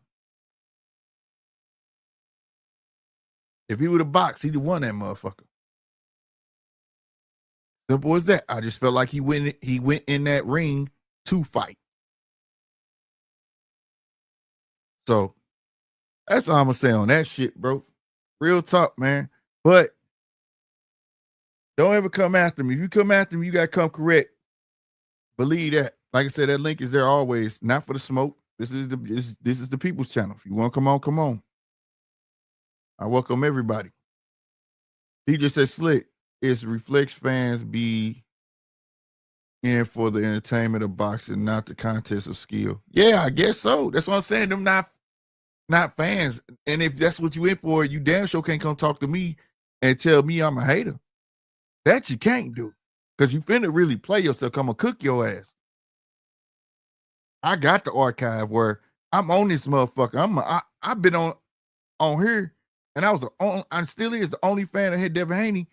If he would have boxed, he'd have won that motherfucker. Simple as that. I just felt like he went in that ring to fight. So that's all I'm gonna say on that shit, bro. Real talk, man. But don't ever come after me. If you come after me, you gotta come correct. Believe that. Like I said, that link is there always. Not for the smoke. This is the people's channel. If you want to come on, come on. I welcome everybody. He just said slick. It's Reflex fans be in for the entertainment of boxing, not the contest of skill. Yeah, I guess so. That's what I'm saying. Them not fans. And if that's what you in for, you damn sure can't come talk to me and tell me I'm a hater. That you can't do. Because you finna really play yourself. I'm gonna cook your ass. I got the archive where I'm on this motherfucker. I've been on here, and I still is the only fan that hit Devin Haney,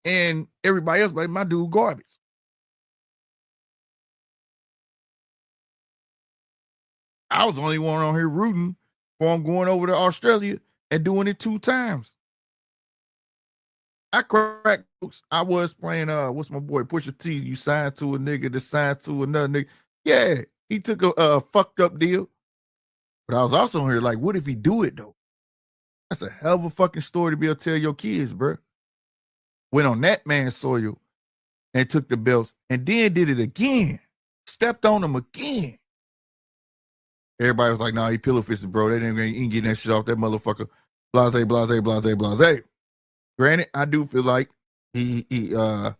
and everybody else, but my dude garbage. I was the only one on here rooting for him going over to Australia and doing it 2 times. I cracked jokes. I was playing what's my boy Pusha T? You signed to a nigga to sign to another nigga. Yeah, he took a fucked up deal. But I was also here like, what if he do it though? That's a hell of a fucking story to be able to tell your kids, bro. Went on that man's soil and took the belts and then did it again. Stepped on them again. Everybody was like, nah, he pillow fisted, bro. They ain't getting that shit off that motherfucker. Blase, blase, blase, blase. Granted, I do feel like he'll,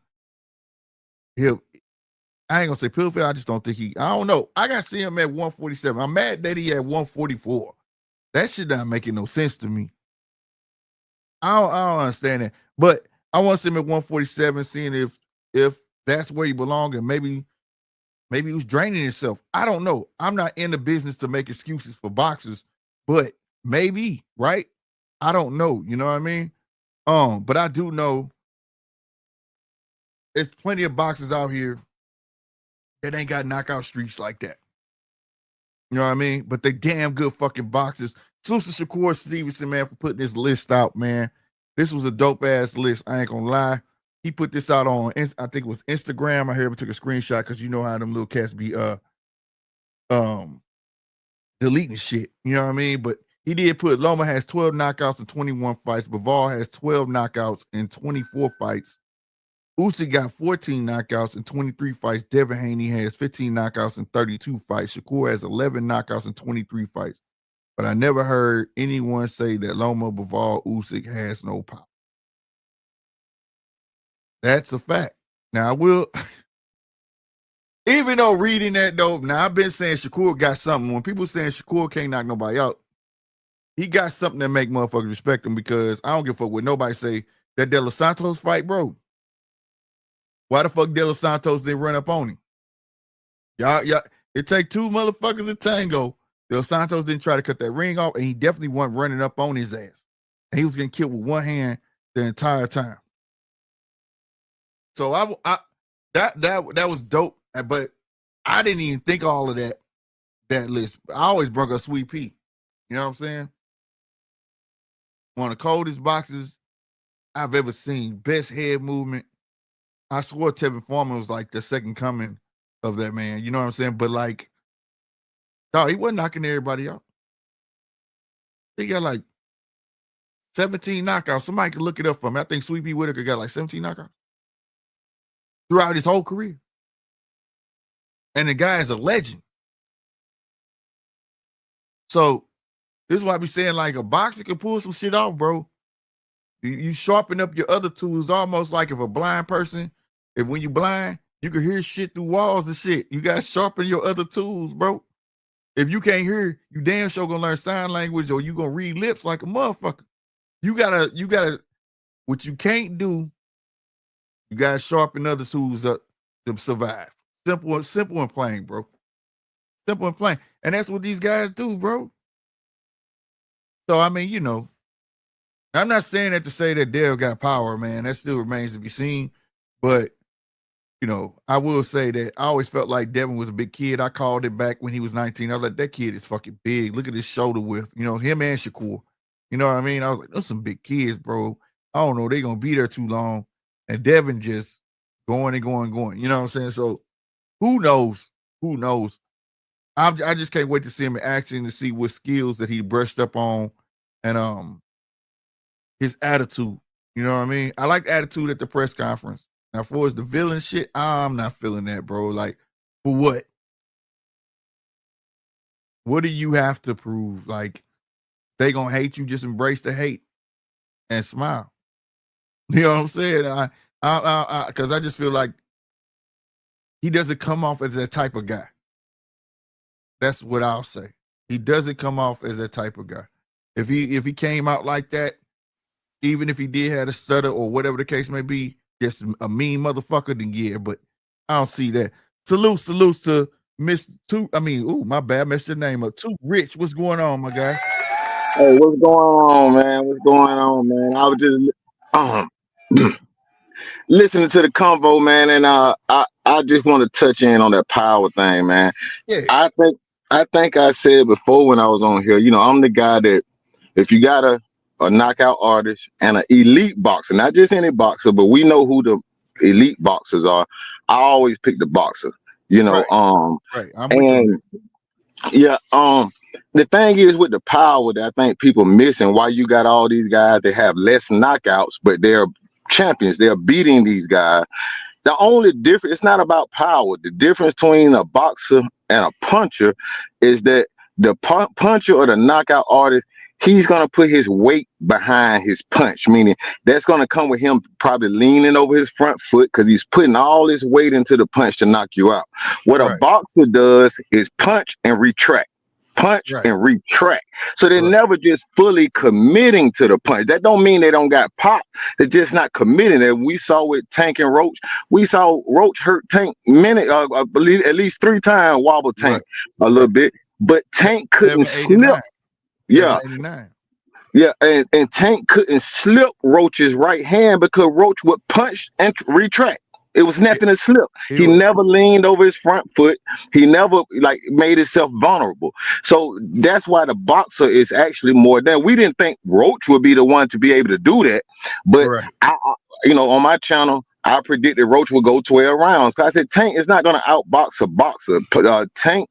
I ain't gonna say pillow fit. I just don't think I don't know. I got to see him at 147. I'm mad that he at 144. That shit not making no sense to me. I don't understand that. But I want to see him at 147, seeing if that's where he belongs, and maybe he was draining himself. I don't know. I'm not in the business to make excuses for boxers, but maybe, right? I don't know. You know what I mean? But I do know there's plenty of boxers out here that ain't got knockout streaks like that. You know what I mean? But they damn good fucking boxers. Susa Shakur Stevenson, man, for putting this list out, man. This was a dope ass list. I ain't gonna lie. He put this out on, I think it was Instagram. I heard him took a screenshot because you know how them little cats be deleting shit. You know what I mean? But he did put Loma has 12 knockouts in 21 fights. Bivol has 12 knockouts in 24 fights. Usyk got 14 knockouts in 23 fights. Devin Haney has 15 knockouts in 32 fights. Shakur has 11 knockouts in 23 fights. But I never heard anyone say that Loma, Bivol, Usyk has no power. That's a fact. Now I will, even though reading that though, now I've been saying Shakur got something. When people saying Shakur can't knock nobody out, he got something that make motherfuckers respect him, because I don't give a fuck what nobody say. That De Los Santos fight, bro. Why the fuck De Los Santos didn't run up on him? Y'all, it take two motherfuckers to tango. De Los Santos didn't try to cut that ring off, and he definitely wasn't running up on his ass. And he was getting killed with one hand the entire time. So that was dope, but I didn't even think all of that list. I always brought up Sweet Pea. You know what I'm saying? One of the coldest boxers I've ever seen. Best head movement. I swore Tevin Foreman was like the second coming of that man. You know what I'm saying? But like, no, he wasn't knocking everybody out. He got like 17 knockouts. Somebody can look it up for me. I think Sweet Pea Whitaker got like 17 knockouts throughout his whole career. And the guy is a legend. So this is why I be saying, like, a boxer can pull some shit off, bro. You sharpen up your other tools, almost like if a blind person, if when you blind, you can hear shit through walls and shit. You got to sharpen your other tools, bro. If you can't hear, you damn sure gonna learn sign language, or you gonna read lips like a motherfucker. You gotta, what you can't do, you gotta sharpen other tools up to survive. Simple and plain, bro. Simple and plain. And that's what these guys do, bro. So, I mean, you know, I'm not saying that to say that Dale got power, man. That still remains to be seen. But, you know, I will say that I always felt like Devin was a big kid. I called it back when he was 19. I was like, that kid is fucking big. Look at his shoulder width. You know, him and Shakur. You know what I mean? I was like, those some big kids, bro. I don't know. They're going to be there too long. And Devin just going and going and going. You know what I'm saying? So, who knows? Who knows? I just can't wait to see him in action, to see what skills that he brushed up on, and his attitude. You know what I mean? I like the attitude at the press conference. Now, for as the villain shit, I'm not feeling that, bro. Like, for what? What do you have to prove? Like, they gonna hate you, just embrace the hate and smile. You know what I'm saying? Because I just feel like he doesn't come off as that type of guy. That's what I'll say. He doesn't come off as that type of guy. If he came out like that, even if he did have a stutter or whatever the case may be, just a mean motherfucker, then yeah, but I don't see that. Salutes to Miss Two. I mean, ooh, my bad, messed your name up. Too Rich. What's going on, my guy? Hey, what's going on, man? What's going on, man? I was just listening to the convo, man, and I just want to touch in on that power thing, man. Yeah. I think I said before when I was on here, you know, I'm the guy that if you got a knockout artist and an elite boxer, not just any boxer, but we know who the elite boxers are, I always pick the boxer. You know, Right. I'm with you on and yeah, the thing is with the power that I think people missing why you got all these guys that have less knockouts, but they're champions. They're beating these guys. The only difference, it's not about power. The difference between a boxer and a puncher is that the puncher or the knockout artist, he's going to put his weight behind his punch, meaning that's going to come with him probably leaning over his front foot because he's putting all his weight into the punch to knock you out. What a Right. boxer does is punch and retract. Punch Right. and retract. So they're Right. never just fully committing to the punch. That don't mean they don't got pop. They're just not committing. And we saw with Tank and Roach, we saw Roach hurt Tank I believe at least 3 times, wobble Tank a little bit. But Tank couldn't slip. 789. Yeah. 789. Yeah, and Tank couldn't slip Roach's right hand because Roach would punch and retract. It was nothing to slip. He never leaned over his front foot. He never like made himself vulnerable. So that's why the boxer is actually more than we didn't think Roach would be the one to be able to do that. But I you know, on my channel, I predicted Roach would go 12 rounds. Cause I said Tank is not going to outbox a boxer. Tank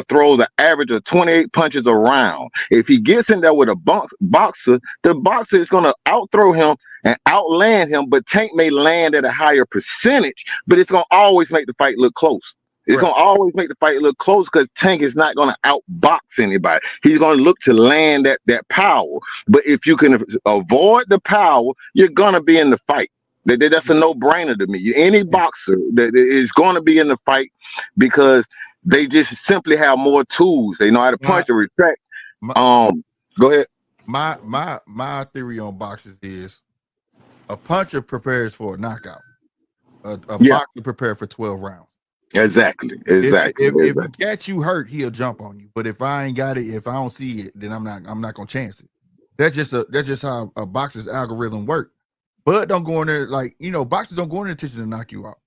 throws an average of 28 punches a round. If he gets in there with a boxer, the boxer is going to outthrow him and outland him, but Tank may land at a higher percentage, but it's going to always make the fight look close. It's going to always make the fight look close because Tank is not going to outbox anybody. He's going to look to land that power. But if you can avoid the power, you're going to be in the fight. That's a no-brainer to me. Any boxer that is going to be in the fight because they just simply have more tools. They know how to punch or retract. Go ahead. My theory on boxers is a puncher prepares for a knockout. A boxer prepares for 12 rounds. Exactly. If he gets you hurt, he'll jump on you. But if I ain't got it, if I don't see it, then I'm not gonna chance it. That's just how a boxer's algorithm work. But don't go in there like boxers don't go in there teaching to knock you out.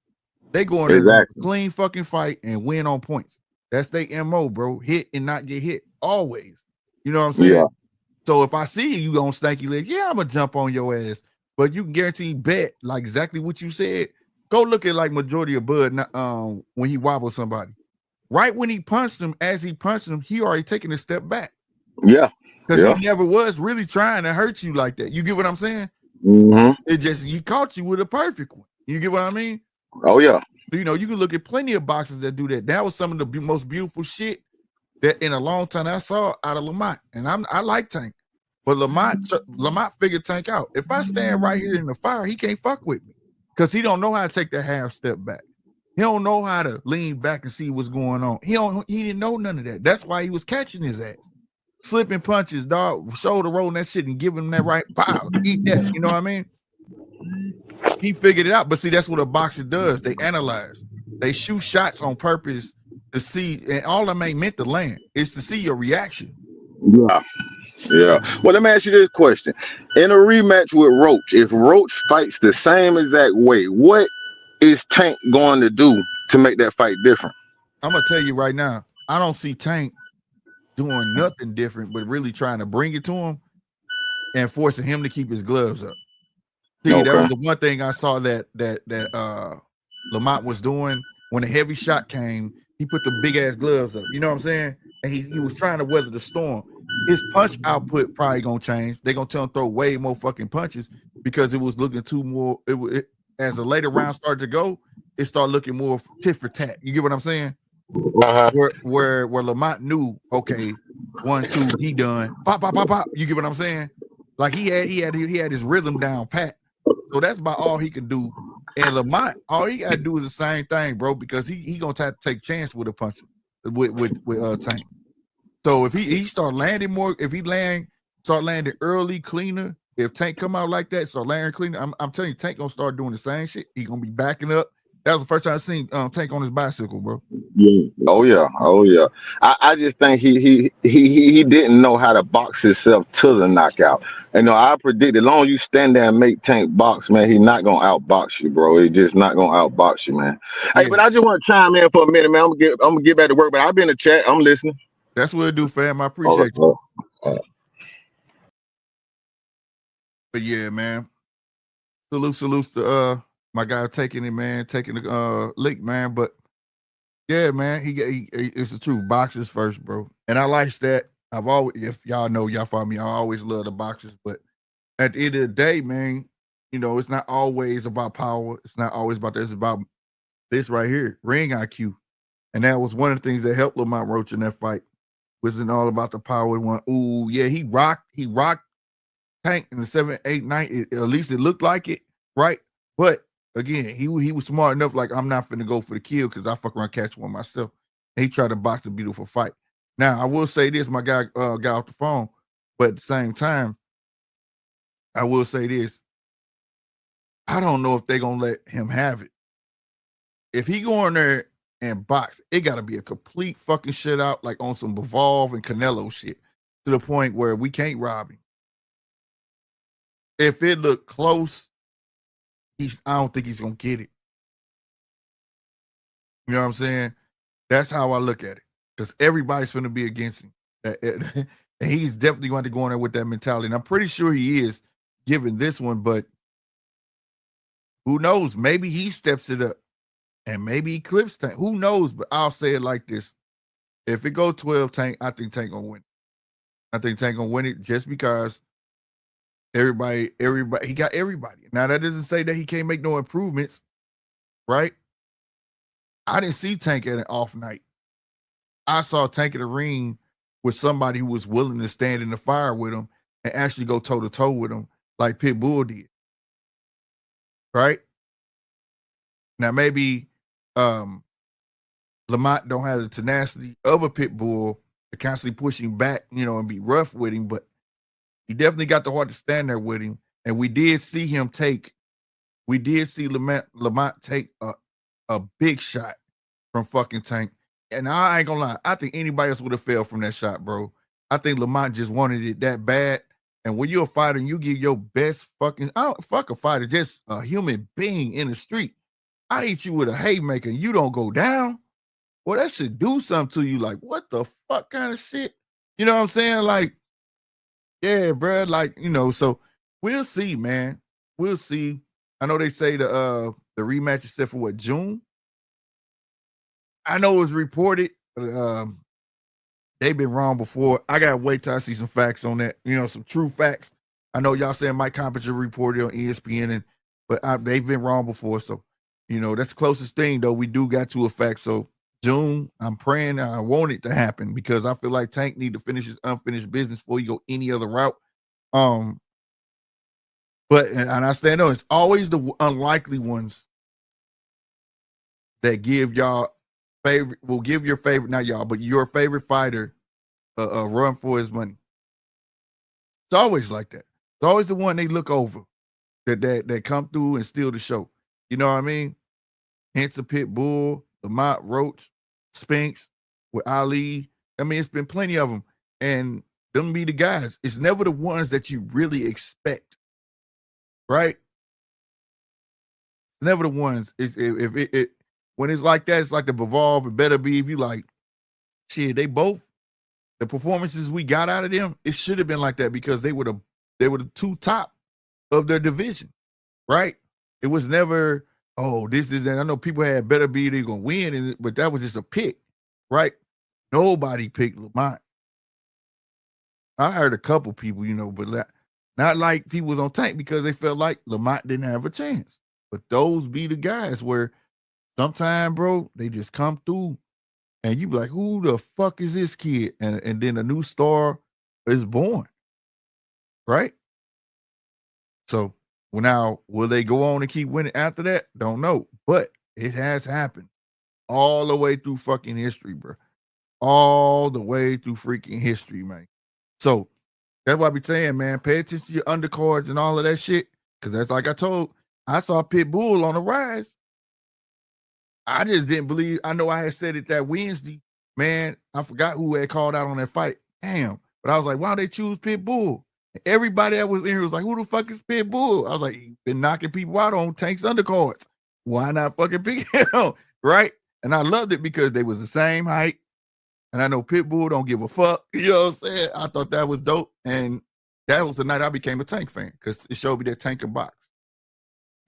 They go in there to have a clean fucking fight and win on points. That's their MO, bro. Hit and not get hit always. You know what I'm saying? Yeah. So if I see you on stanky legs, I'm gonna jump on your ass. But you can guarantee bet like exactly what you said. Go look at like majority of Bud when he wobbled somebody. Right when he punched him, as he punched him, he already taken a step back. Yeah. Because he never was really trying to hurt you like that. You get what I'm saying? Mm-hmm. It just he caught you with a perfect one. You get what I mean? Oh yeah. You can look at plenty of boxers that do that. That was some of the most beautiful shit that in a long time I saw out of Lamont. And I like Tank. But Lamont figured Tank out. If I stand right here in the fire, he can't fuck with me. Because he don't know how to take that half step back. He don't know how to lean back and see what's going on. He didn't know none of that. That's why he was catching his ass. Slipping punches, dog, shoulder rolling that shit and giving him that right pow. Eat that. You know what I mean? He figured it out. But see, that's what a boxer does. They analyze. They shoot shots on purpose to see, and all of them ain't meant to land. It's to see your reaction. Yeah. Yeah. Well, let me ask you this question. In a rematch with Roach, if Roach fights the same exact way, what is Tank going to do to make that fight different? I'm going to tell you right now, I don't see Tank doing nothing different, but really trying to bring it to him and forcing him to keep his gloves up. See, that was the one thing I saw that Lamont was doing when the heavy shot came. He put the big ass gloves up. You know what I'm saying? And he was trying to weather the storm. His punch output probably gonna change. They're gonna tell him throw way more fucking punches because it was looking too more. As the later round started to go, it started looking more tit for tat. You get what I'm saying? Where Lamont knew, okay, 1, 2, he done. Pop, pop, pop, pop. You get what I'm saying? Like he had his rhythm down pat. So that's about all he can do. And Lamont, all he gotta do is the same thing, bro, because he gonna try to take chance with a puncher with Tank. So if he start landing more, if he start landing early, cleaner, if Tank come out like that, start landing cleaner, I'm telling you, Tank gonna start doing the same shit. He gonna be backing up. That was the first time I seen Tank on his bicycle, bro. Yeah. Oh yeah. I just think he didn't know how to box himself to the knockout. And I predict as long as you stand there and make Tank box, man, he's not gonna outbox you, bro. He's just not gonna outbox you, man. Yeah. Hey, but I just want to chime in for a minute, man. I'm gonna get back to work, but I've been in the chat. I'm listening. That's what it do, fam. I appreciate you. But yeah, man. Salutes to my guy taking it, man, taking the link, man. But Yeah, man. It's the truth. Boxes first, bro. And I like that. I've always, if y'all know, y'all follow me, I always love the boxes. But at the end of the day, man, you know, it's not always about power. It's not always about that. It's about this right here, ring IQ. And that was one of the things that helped Lamont Roach in that fight. Wasn't all about the power. One, ooh, yeah, he rocked Tank in the 7, 8, 9. At least it looked like it, right? But again, he was smart enough. Like, I'm not finna go for the kill because I fuck around catch one myself. And he tried to box a beautiful fight. Now I will say this, my guy got off the phone, but at the same time, I will say this. I don't know if they're gonna let him have it. If he go in there and box, it got to be a complete fucking shit out, like on some Bivol and Canelo shit, to the point where we can't rob him. If it look close, I don't think he's gonna get it. You know what I'm saying? That's how I look at it, because everybody's gonna be against him, and he's definitely going to go in there with that mentality. And I'm pretty sure he is, given this one. But who knows? Maybe he steps it up. And maybe he clips Tank. Who knows? But I'll say it like this. If it go 12 Tank, I think Tank gonna win. I think Tank gonna win it just because everybody, he got everybody. Now, that doesn't say that he can't make no improvements, right? I didn't see Tank at an off night. I saw Tank in the ring with somebody who was willing to stand in the fire with him and actually go toe-to-toe with him like Pitbull did. Right? Now, maybe Lamont don't have the tenacity of a pit bull to constantly push him back, you know, and be rough with him, but he definitely got the heart to stand there with him. And we did see Lamont take a big shot from fucking Tank. And I ain't gonna lie, I think anybody else would have fell from that shot, bro. I think Lamont just wanted it that bad. And when you're a fighter and you give your best fucking, fuck a fighter, just a human being in the street. I hit you with a haymaker and you don't go down. Well, that should do something to you. Like, what the fuck kind of shit? You know what I'm saying? Like, yeah, bro. Like, you know, so we'll see, man. We'll see. I know they say the rematch is set for what, June? I know it was reported, but they've been wrong before. I gotta wait till I see some facts on that. You know, some true facts. I know y'all saying Mike Compinger reported on ESPN, but they've been wrong before. So, you know, that's the closest thing, though. We do got to a fact. So June, I'm praying, I want it to happen because I feel like Tank need to finish his unfinished business before you go any other route. But and I stand on, it's always the unlikely ones that give y'all favorite, will give your favorite, not y'all, but your favorite fighter a run for his money. It's always like that. It's always the one they look over that come through and steal the show. You know what I mean? Hence a Pit Bull, Lamont Roach, Spinks with Ali. I mean, it's been plenty of them. And them be the guys. It's never the ones that you really expect. Right? Never the ones. When it's like that, it's like the Bivol. It better be if you like, shit, they both, the performances we got out of them, it should have been like that because they were the two top of their division. Right? It was never, oh, this is that. I know people had better be they're gonna win, but that was just a pick, right? Nobody picked Lamont. I heard a couple people, you know, but not like people was on Tank because they felt like Lamont didn't have a chance. But those be the guys where sometimes, bro, they just come through and you be like, who the fuck is this kid? And then a new star is born, right? So, well, now, will they go on and keep winning after that? Don't know. But it has happened all the way through fucking history, bro. All the way through freaking history, man. So, that's why I be saying, man, pay attention to your undercards and all of that shit. Because that's like I saw Pitbull on the rise. I just didn't believe. I know I had said it that Wednesday. Man, I forgot who had called out on that fight. Damn. But I was like, why they choose Pitbull? Everybody that was in here was like, who the fuck is Pitbull? I was like, he been knocking people out on Tank's undercards. Why not fucking pick him? Right? And I loved it because they was the same height. And I know Pitbull don't give a fuck. You know what I'm saying? I thought that was dope. And that was the night I became a Tank fan because it showed me that Tank can box.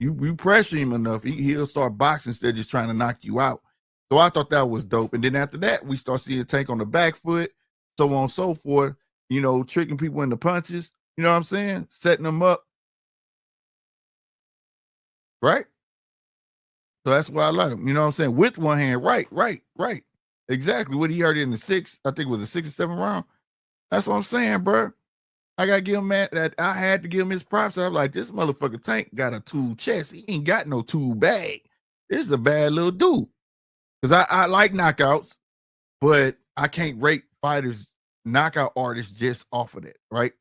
You pressure him enough, he'll start boxing instead of just trying to knock you out. So I thought that was dope. And then after that, we start seeing Tank on the back foot, so on and so forth, you know, tricking people into punches, you know what I'm saying? Setting them up. Right? So that's why I like him. You know what I'm saying? With one hand, right. Exactly. What he heard in the 6th, I think it was the 6th or 7th round. That's what I'm saying, bro. I gotta give him that. I had to give him his props. I'm like, this motherfucker Tank got a tool chest. He ain't got no tool bag. This is a bad little dude. Because I like knockouts, but I can't rate fighters, knockout artists just off of that, right?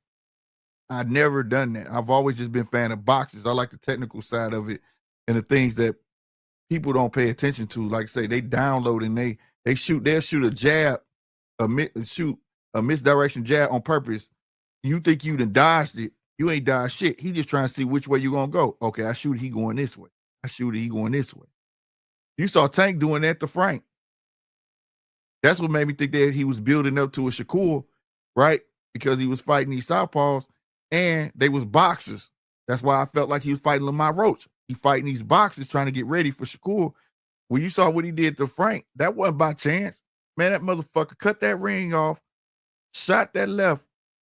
I've never done that. I've always just been a fan of boxers. I like the technical side of it and the things that people don't pay attention to. Like I say, they download and they'll shoot a jab, shoot a misdirection jab on purpose. You think you done dodged it. You ain't dodged shit. He just trying to see which way you gonna go. Okay, I shoot it, he going this way. I shoot it, he going this way. You saw Tank doing that to Frank. That's what made me think that he was building up to a Shakur, right? Because he was fighting these southpaws and they was boxers. That's why I felt like he was fighting Lamar Roach. He fighting these boxers trying to get ready for Shakur. When you saw what he did to Frank, that wasn't by chance. Man, that motherfucker cut that ring off, shot that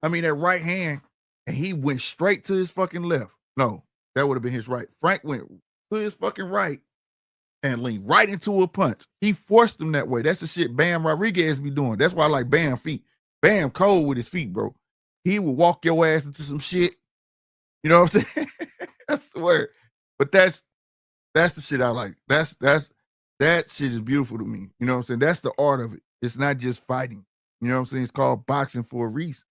right hand, and he went straight to his fucking left. No, that would have been his right. Frank went to his fucking right and leaned right into a punch. He forced him that way. That's the shit Bam Rodriguez be doing. That's why I like Bam feet. Bam cold with his feet, bro. He would walk your ass into some shit. You know what I'm saying? I swear. But that's the shit I like. That shit is beautiful to me. You know what I'm saying? That's the art of it. It's not just fighting. You know what I'm saying? It's called boxing for a reason.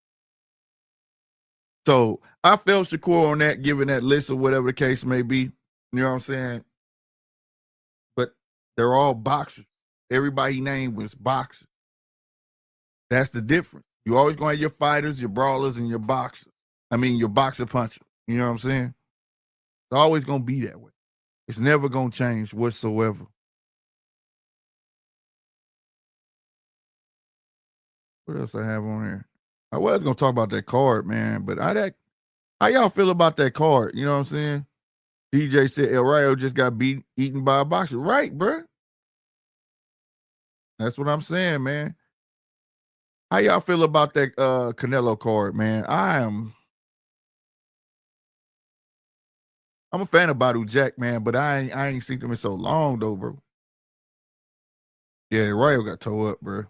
So I felt Shakur on that, given that list or whatever the case may be. You know what I'm saying? But they're all boxers. Everybody he named was boxers. That's the difference. You always going to have your fighters, your brawlers, and your boxers. I mean, your boxer puncher. You know what I'm saying? It's always going to be that way. It's never going to change whatsoever. What else I have on here? I was going to talk about that card, man, but how y'all feel about that card? You know what I'm saying? DJ said El Rayo just got eaten by a boxer. Right, bro. That's what I'm saying, man. How y'all feel about that Canelo card, man? I'm a fan of Badu Jack, man, but I ain't seen him in so long though, bro. Yeah, Rayo got towed up, bro.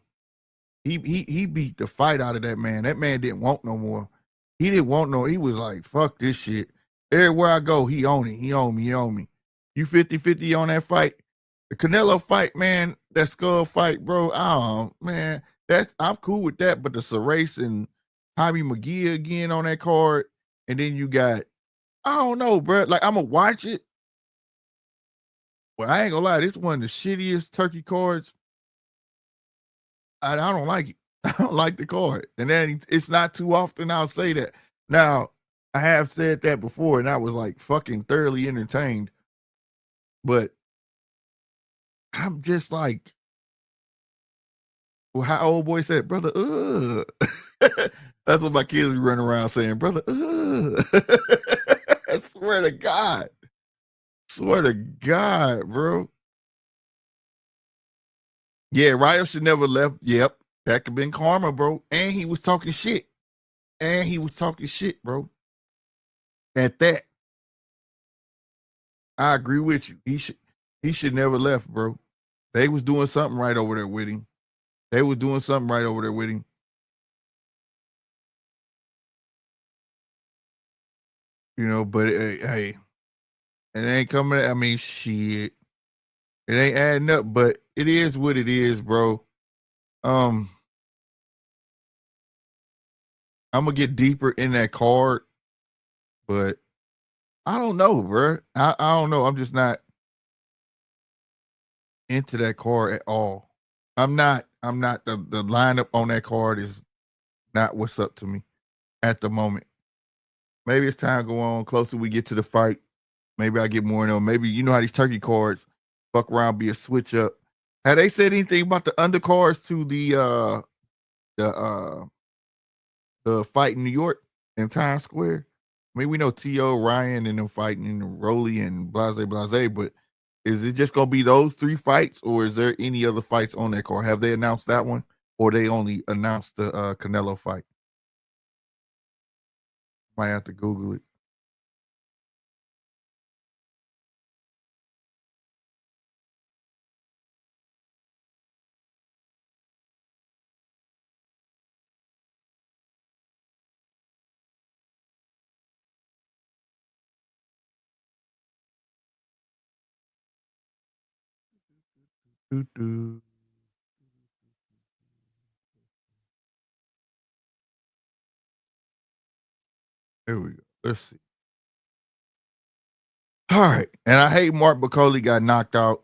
He beat the fight out of that man. That man didn't want no more. He didn't want no. He was like, fuck this shit. Everywhere I go, he own it. He own me. He own me. You 50-50 on that fight. The Canelo fight, man, that skull fight, bro. Oh, man, I'm cool with that. But the Sarace and Jaime McGee again on that card. And then you got, I don't know, bro. Like, I'm going to watch it. Well, I ain't gonna lie. This is one of the shittiest Turkey cards. I don't like it. I don't like the card. And then it's not too often I'll say that. Now, I have said that before, and I was like fucking thoroughly entertained. But I'm just like, well, how old boy said, brother, That's what my kids be running around saying, brother, I swear to God. Swear to God, bro. Yeah, Ryo should never left. Yep, that could have been karma, bro. And he was talking shit. Bro. At that, I agree with you. He should never left, bro. They was doing something right over there with him. You know, but hey, it ain't coming. I mean, shit. It ain't adding up, but it is what it is, bro. I'm gonna get deeper in that card, but I don't know, bro. I don't know. I'm just not into that card at all. I'm not. The lineup on that card is not what's up to me at the moment. Maybe as time go on, closer we get to the fight, maybe I get more in. Maybe you know how these Turkey cards fuck around, be a switch up. Have they said anything about the undercards to the fight in New York in Times Square? I mean, we know T.O., Ryan, and them fighting in Rolly and blase, but Is it just gonna be those 3 fights, or is there any other fights on that card? Have they announced that one, or they only announced the Canelo fight? Might have to Google it. Doo-doo. There we go. Let's see. All right. And I hate Mark Bacoli got knocked out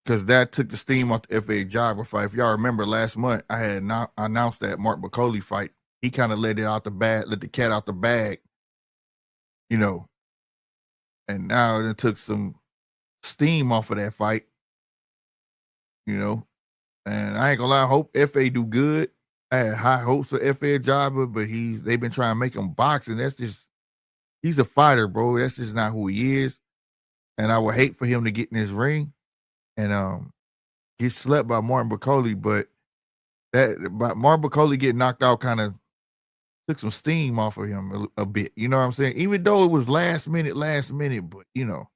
because that took the steam off the FA Jobber fight. If y'all remember last month, I had announced that Mark Bacoli fight. He kind of let the cat out the bag, you know. And now it took some steam off of that fight, you know. And I ain't gonna lie, I hope FA do good. I had high hopes for FA Jobber, but they've been trying to make him box, and he's a fighter, bro. That's just not who he is. And I would hate for him to get in his ring and get slept by Martin Bacoli, but Martin Bacoli getting knocked out kind of took some steam off of him a bit. You know what I'm saying? Even though it was last minute, but you know.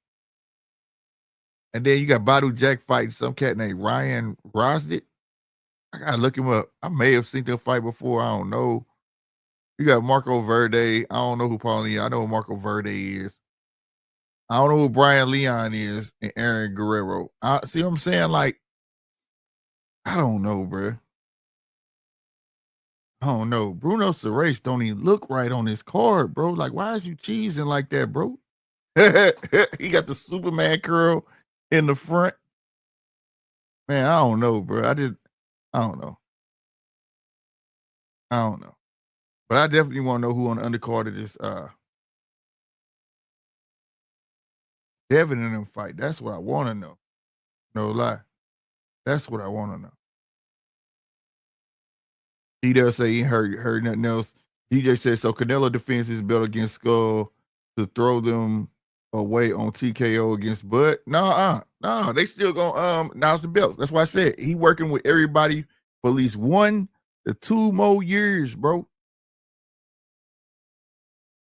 And then you got Badu Jack fighting some cat named Ryan Rosdick. I gotta look him up. I may have seen them fight before. I don't know. You got Marco Verde. I don't know who Paulie is. I know who Marco Verde is. I don't know who Brian Leon is and Aaron Guerrero. See what I'm saying? Like, I don't know, bro. I don't know. Bruno Ceres don't even look right on his card, bro. Like, why is you cheesing like that, bro? He got the Superman curl in the front. Man, I don't know, bro. I don't know. But I definitely want to know who on the undercard of this Devin and them fight. That's what I want to know. No lie. That's what I want to know. He does say he heard nothing else. DJ says, so Canelo defends his belt against Skull to throw them away on TKO against Bud. No, they still gonna announce the belts. That's why I said he working with everybody for at least 1 to 2 more years, bro.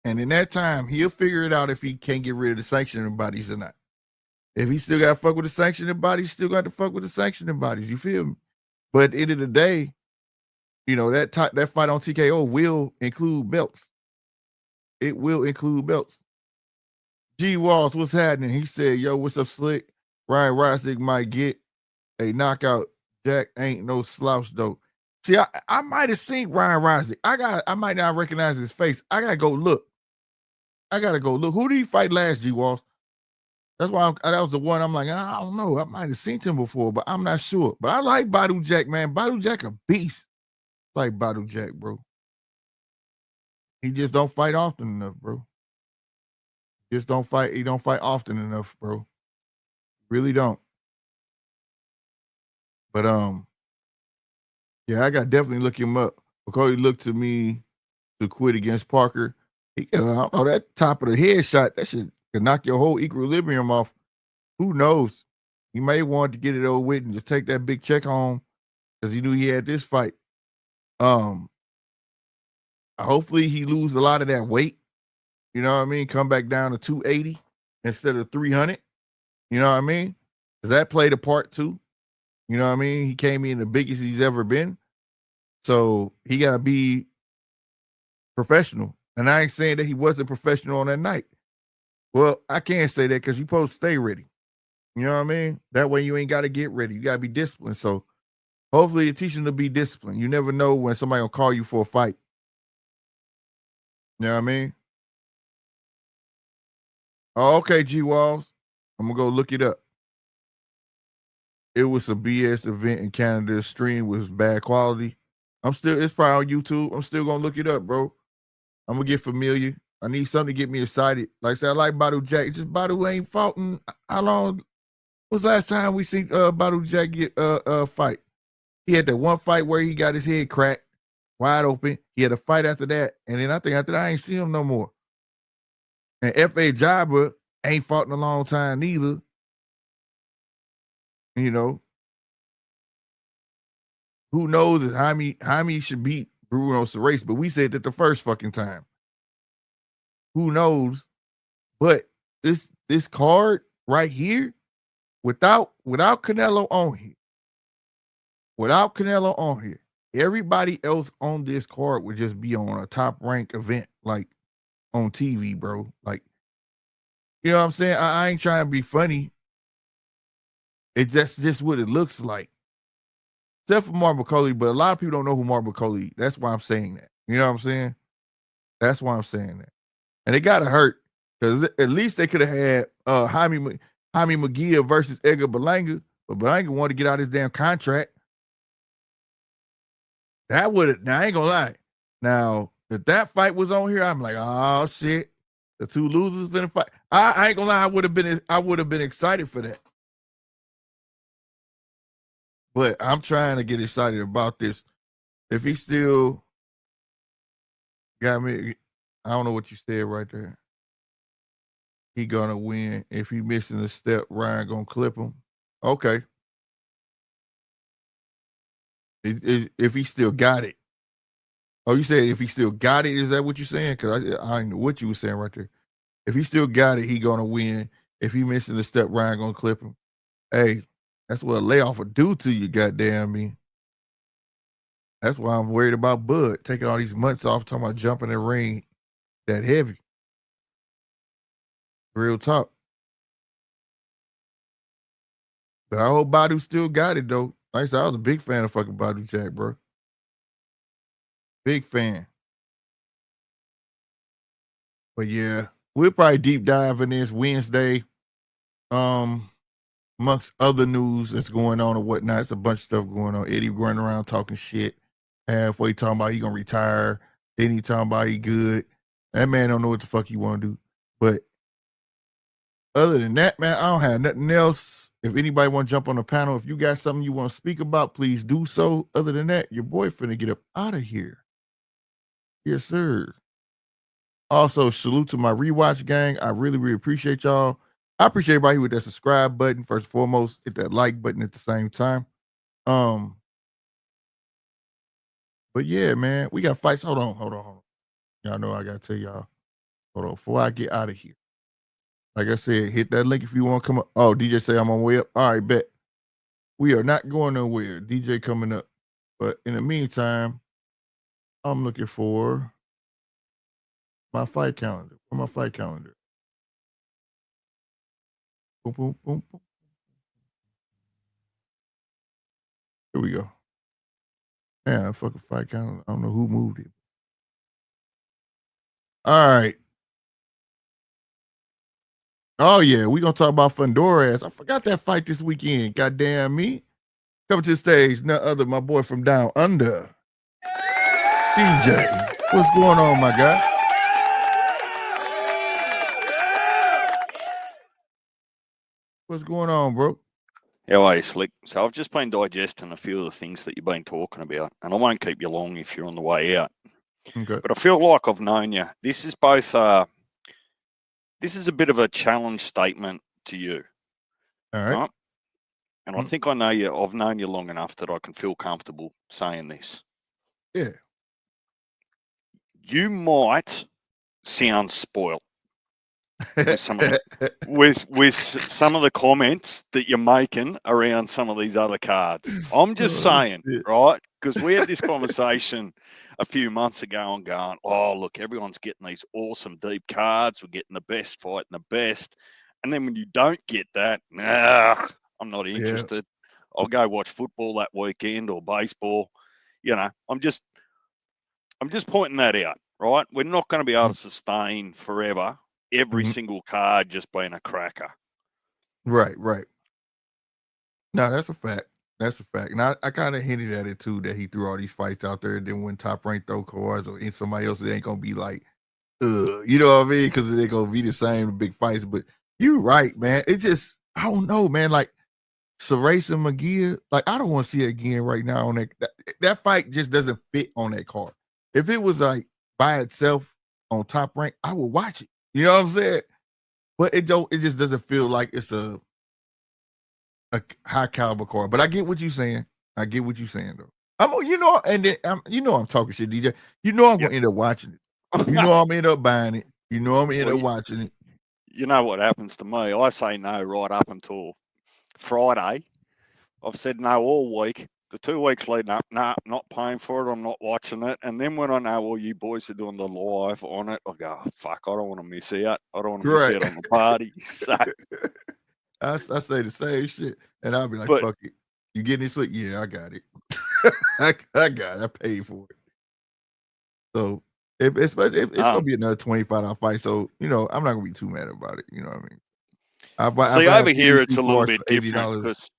And in that time, he'll figure it out if he can't get rid of the sanctioning bodies or not. If he still got to fuck with the sanctioning bodies, still got to fuck with the sanctioning bodies. You feel me? But at the end of the day, you know, that fight on TKO will include belts. It will include belts. G Walls, what's happening? He said, yo, what's up, Slick? Ryan Rosdick might get a knockout. Jack ain't no slouch, though. See, I might have seen Ryan Rosdick. I might not recognize his face. I gotta go look. Who did he fight last, G Walls? That's why that was the one I'm like, I don't know. I might have seen him before, but I'm not sure. But I like Badu Jack, man. Badu Jack a beast. I like Badu Jack, bro. He just don't fight often enough, bro. He don't fight often enough, bro. Really don't. But yeah, I got definitely look him up. Because he looked to me to quit against Parker. I don't know, that top of the head shot, that shit could knock your whole equilibrium off. Who knows? He may want to get it over with and just take that big check home because he knew he had this fight. Hopefully he lose a lot of that weight. You know what I mean? Come back down to 280 instead of 300. You know what I mean? Because that played a part too. You know what I mean? He came in the biggest he's ever been. So he got to be professional. And I ain't saying that he wasn't professional on that night. Well, I can't say that because you're supposed to stay ready. You know what I mean? That way you ain't got to get ready. You got to be disciplined. So hopefully you're teaching to be disciplined. You never know when somebody will call you for a fight. You know what I mean? Oh, okay, G Walls. I'm going to go look it up. It was a BS event in Canada. The stream was bad quality. It's probably on YouTube. I'm still going to look it up, bro. I'm going to get familiar. I need something to get me excited. Like I said, I like Badu Jack. It's just Badu ain't fought in how long? Was the last time we seen Badu Jack get fight? He had that one fight where he got his head cracked, wide open. He had a fight after that. And then I think after that, I ain't seen him no more. And F.A. Jabba ain't fought in a long time neither. You know, who knows if Haney should beat Bruno's race, but we said that the first fucking time. Who knows? But this card right here, without Canelo on here, everybody else on this card would just be on a top rank event, like on TV, bro. Like, you know what I'm saying? I ain't trying to be funny. That's just what it looks like. Except for Mark McCauley, but a lot of people don't know who Mark McCauley is. That's why I'm saying that. You know what I'm saying? That's why I'm saying that. And it gotta hurt, because at least they could have had Jaime McGee versus Edgar Berlanga, but Berlanga wanted to get out his damn contract. That would have, now I ain't gonna lie. Now, if that fight was on here, I'm like, oh shit. The two losers been a fight. I ain't gonna lie, I would have been excited for that. But I'm trying to get excited about this. If he still got me, I don't know what you said right there. He gonna win. If he missing a step, Ryan gonna clip him. Okay. If he still got it. Oh, you said if he still got it, is that what you're saying? Because I know what you were saying right there. If he still got it, he gonna win. If he missing a step, Ryan gonna clip him. Hey, that's what a layoff would do to you, goddamn me. That's why I'm worried about Bud taking all these months off, talking about jumping in the ring that heavy. Real talk. But I hope Badu still got it, though. Like I said, I was a big fan of fucking Badu Jack, bro. Big fan. But yeah, we'll probably deep dive in this Wednesday. Amongst other news that's going on and whatnot, it's a bunch of stuff going on. Eddie running around talking shit. Halfway talking about he gonna retire. Then he talking about he good. That man don't know what the fuck he want to do. But other than that, man, I don't have nothing else. If anybody want to jump on the panel, if you got something you want to speak about, please do so. Other than that, your boy finna get up out of here. Yes, sir. Also, salute to my rewatch gang. I really, really appreciate y'all. I appreciate everybody with that subscribe button. First and foremost, hit that like button at the same time. But yeah, man, we got fights. Hold on. Y'all know I gotta tell y'all. Hold on, before I get out of here. Like I said, hit that link if you want to come up. Oh, DJ say I'm on way up. All right, bet. We are not going nowhere. DJ coming up. But in the meantime, I'm looking for my fight calendar. Where's my fight calendar? Boom, boom, boom, boom. Here we go. Man, I fucking fight calendar. I don't know who moved it. All right. Oh yeah, we gonna talk about Fundora. I forgot that fight this weekend. Goddamn me. Coming to the stage, none other my boy from down under. TJ. What's going on, my guy? What's going on, bro? How are you, Slick? So I've just been digesting a few of the things that you've been talking about, and I won't keep you long if you're on the way out. Okay. But I feel like I've known you. This is both, this is a bit of a challenge statement to you. All right. And I think I know you. I've known you long enough that I can feel comfortable saying this. Yeah. You might sound spoiled with some of the comments that you're making around some of these other cards. I'm just saying, right? Because we had this conversation a few months ago and going, oh, look, everyone's getting these awesome deep cards. We're getting the best fight and the best. And then when you don't get that, I'm not interested. I'll go watch football that weekend or baseball. You know, I'm just pointing that out, right? We're not going to be able to sustain forever every single card just being a cracker. Right. No, that's a fact. That's a fact. And I kind of hinted at it too, that he threw all these fights out there. Then when Top Rank throw cards or in somebody else, it ain't gonna be like, you know what I mean? Because it ain't gonna be the same big fights. But you're right, man. It just, I don't know, man. Like Sarace and McGee, like I don't want to see it again right now. On that fight just doesn't fit on that card. If it was like by itself on Top Rank, I would watch it. You know what I'm saying? But it just doesn't feel like it's a a high caliber card. But I get what you're saying. I get what you're saying though. And then I'm talking shit, DJ. I'm gonna end up watching it. I'm gonna end up buying it. I'm gonna end up watching it. You know what happens to me? I say no right up until Friday. I've said no all week. The 2 weeks leading up, nah, not paying for it. I'm not watching it. And then when I know all you boys are doing the live on it, I go, oh, fuck, I don't want to miss out. I don't want to miss out on the party. So I say the same shit, and I'll be like, fuck it. You getting this? Like, yeah, I got it. I got it. I paid for it. So it's gonna be another $25 fight. So I'm not gonna be too mad about it. You know what I mean? See, over here it's a little bit different because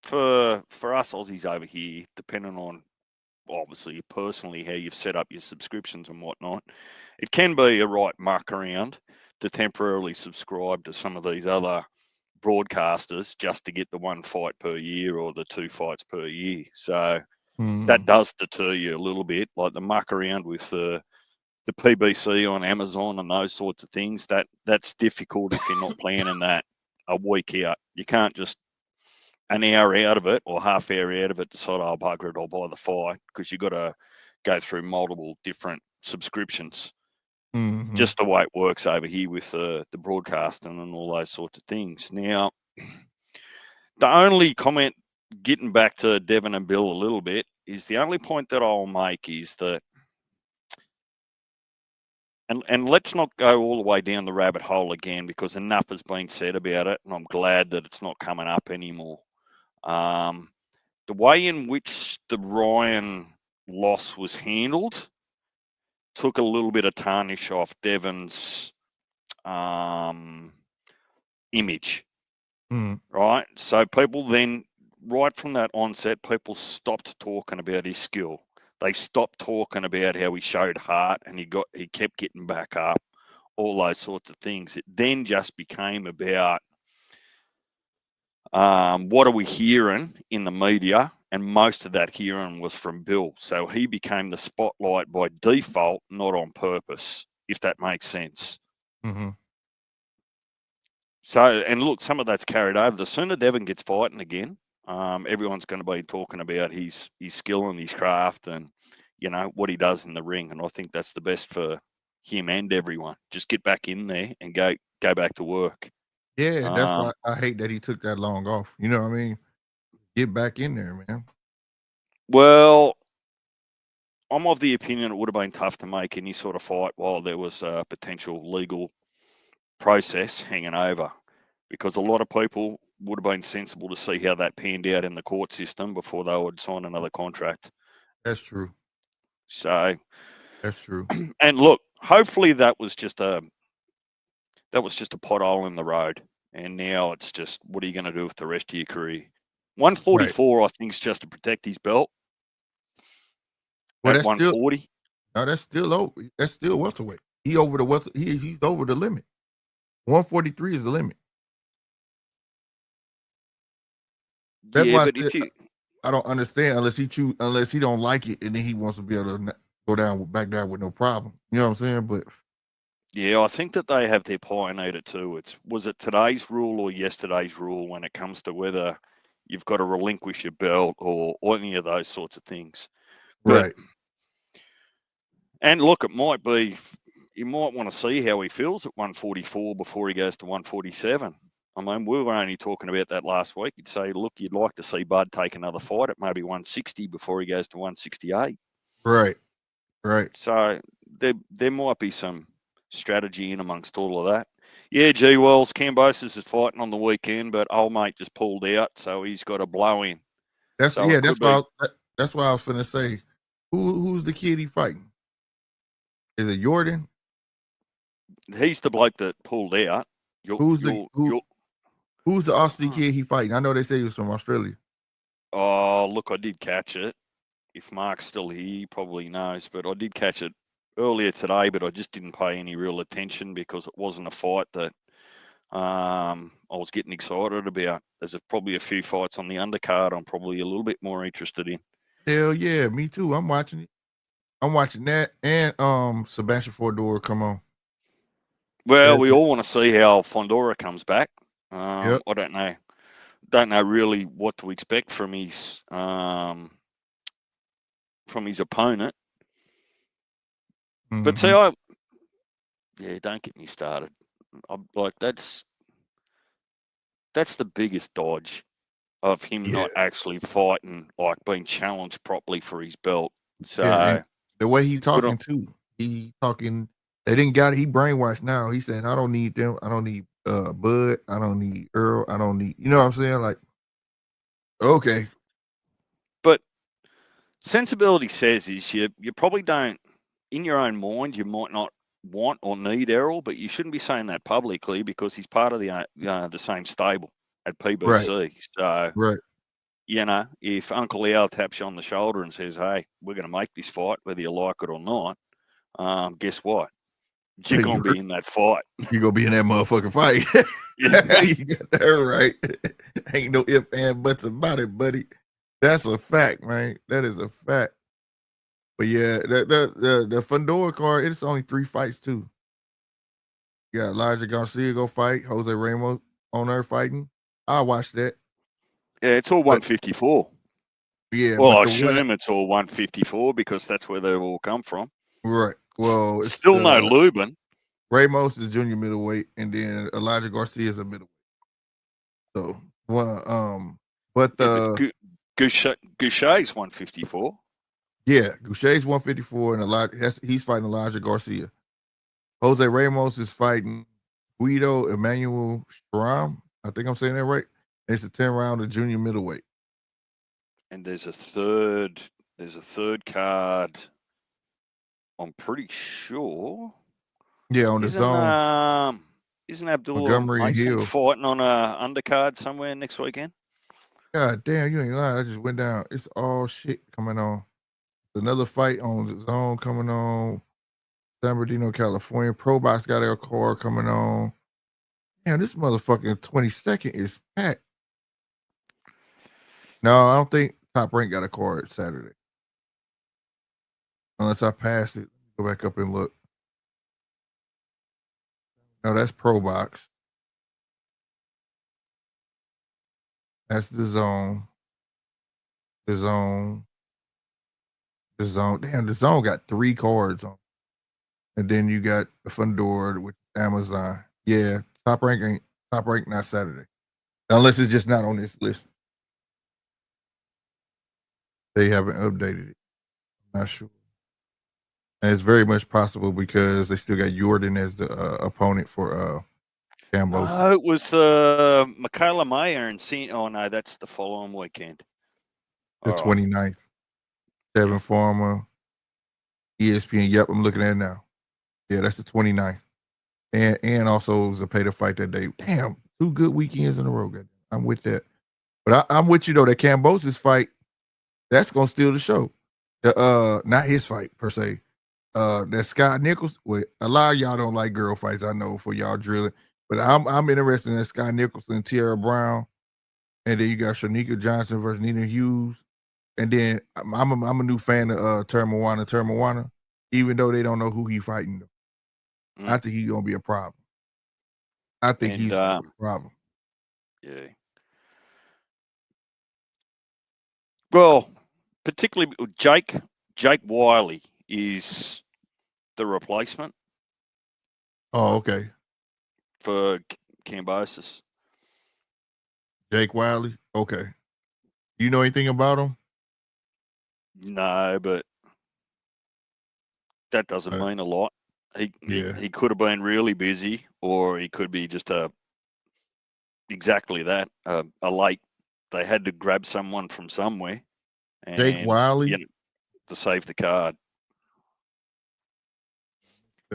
for us Aussies over here, depending on obviously personally how you've set up your subscriptions and whatnot, it can be a right muck around to temporarily subscribe to some of these other broadcasters just to get the 1 fight per year or the 2 fights per year. So that does deter you a little bit, like the muck around with the PBC on Amazon and those sorts of things. That's difficult if you're not planning that a week out. You can't just an hour out of it or half hour out of it decide, oh, bugger it, I'll buy the fight, because you've got to go through multiple different subscriptions. Just the way it works over here with the broadcasting and all those sorts of things. Now, the only comment, getting back to Devin and Bill a little bit, is the only point that I'll make is that, and let's not go all the way down the rabbit hole again, because enough has been said about it, and I'm glad that it's not coming up anymore. The way in which the Ryan loss was handled took a little bit of tarnish off Devin's image, right? So people then, right from that onset, people stopped talking about his skill. They stopped talking about how he showed heart and he kept getting back up, all those sorts of things. It then just became about what are we hearing in the media, and most of that hearing was from Bill. So he became the spotlight by default, not on purpose, if that makes sense. So, and look, some of that's carried over. The sooner Devin gets fighting again, everyone's going to be talking about his skill and his craft and, what he does in the ring. And I think that's the best for him and everyone. Just get back in there and go back to work. Yeah, that's why I hate that he took that long off. You know what I mean? Get back in there, man. Well, I'm of the opinion it would have been tough to make any sort of fight while there was a potential legal process hanging over, because a lot of people would have been sensible to see how that panned out in the court system before they would sign another contract. That's true. So that's true. And look, hopefully that was just a pothole in the road, and now it's just, what are you going to do with the rest of your career? 144, I think, is just to protect his belt. Well, at 140. That's still over. That's still welterweight. He's over the limit. 143 is the limit. That's why I don't understand unless he don't like it, and then he wants to be able to go back down with no problem. You know what I'm saying? But yeah, I think that they have their pie and eat it too. Was it today's rule or yesterday's rule when it comes to whether you've got to relinquish your belt or any of those sorts of things. Right. And look, it might be, you might want to see how he feels at 144 before he goes to 147. I mean, we were only talking about that last week. You'd say, look, you'd like to see Bud take another fight at maybe 160 before he goes to 168. Right. So there might be some strategy in amongst all of that. Yeah, G Wells, Cambosis is fighting on the weekend, but old mate just pulled out, so he's got a blow in. That's why I was finna say, who's the kid he fighting? Is it Jordan? He's the bloke that pulled out. Who's the Aussie kid he fighting? I know they say he was from Australia. Oh, look, I did catch it. If Mark's still here, he probably knows, but I did catch it earlier today, but I just didn't pay any real attention because it wasn't a fight that I was getting excited about. There's probably a few fights on the undercard I'm probably a little bit more interested in. Hell yeah, me too. I'm watching it. I'm watching that and Sebastian Fordora come on. Well, we all want to see how Fondora comes back. I don't know. don't know really what to expect from his opponent. But see, don't get me started. Like that's the biggest dodge of him not actually fighting, like being challenged properly for his belt. So and the way he good talking on- too, he talking. They didn't got it. He brainwashed now. He saying, I don't need them. I don't need Bud. I don't need Earl. I don't need. You know what I'm saying? Like, okay, But sensibility says is you probably don't, in your own mind, you might not want or need Errol, but you shouldn't be saying that publicly because he's part of the same stable at PBC. So right. you know, if Uncle Al taps you on the shoulder and says, "Hey, we're going to make this fight, whether you like it or not," guess what? You're going to be in that fight. You gonna be in that motherfucking fight. Yeah. You got that right. Ain't no ifs and buts about it, buddy. That's a fact, man. That is a fact. But yeah, the Fundora card, it's only 3 fights too. You got Elijah Garcia go fight, Jose Ramos on there fighting. I'll watch that. Yeah, it's all 154. Yeah, Well, but I the one assume it's all 154 because that's where they've all come from. right. Well, it's Still no Lubin. Ramos is junior middleweight, and then Elijah Garcia is a middleweight. So, well, but Goucher's 154. yeah, Goucher's 154, and he's fighting Elijah Garcia. Jose Ramos is fighting Guido Emmanuel Stram. I think I'm saying that right. It's a 10-round of junior middleweight. And there's a third card. I'm pretty sure. Yeah, on the zone. Isn't Abdullah Montgomery and Mason Hill fighting on a undercard somewhere next weekend? God damn, you ain't lying. I just went down. It's all shit coming on. Another fight on the zone coming on. San Bernardino, California. Pro Box got their card coming on. Damn, this motherfucking 22nd is packed. No, I don't think Top Rank got a card Saturday. Unless I pass it. Go back up and look. No, that's Pro Box. That's the zone. The zone. The zone. Damn, the zone got 3 cards on. And then you got the Fundora with Amazon. Yeah, Top Rank not Saturday. Unless it's just not on this list. They haven't updated it. I'm not sure. And it's very much possible because they still got Jordan as the opponent for Cambosa. No, it was Michaela Mayer and oh no, that's the following weekend. The 29th. 7 Farmer, ESPN. Yep, I'm looking at it now. Yeah, that's the 29th. And also Zepeda fight that day. Damn, 2 good weekends in a row. I'm with that. But I'm with you though. That Cambosa's fight, that's gonna steal the show. The not his fight per se. That Scott Nichols. Well, a lot of y'all don't like girl fights, I know, for y'all drilling. But I'm interested in Scott Nicholson and Tierra Brown. And then you got Shanika Johnson versus Nina Hughes. And then I'm a new fan of Termawana, even though they don't know who he fighting. I think he's gonna be a problem. I think he's gonna be a problem. Yeah. Well, particularly Jake Wiley is the replacement. Oh, okay. For Cambosis. Jake Wiley. Okay. Do you know anything about him? No, but that doesn't mean a lot. He could have been really busy, or he could be just exactly that, a late. They had to grab someone from somewhere. And, Jake Wiley to save the card.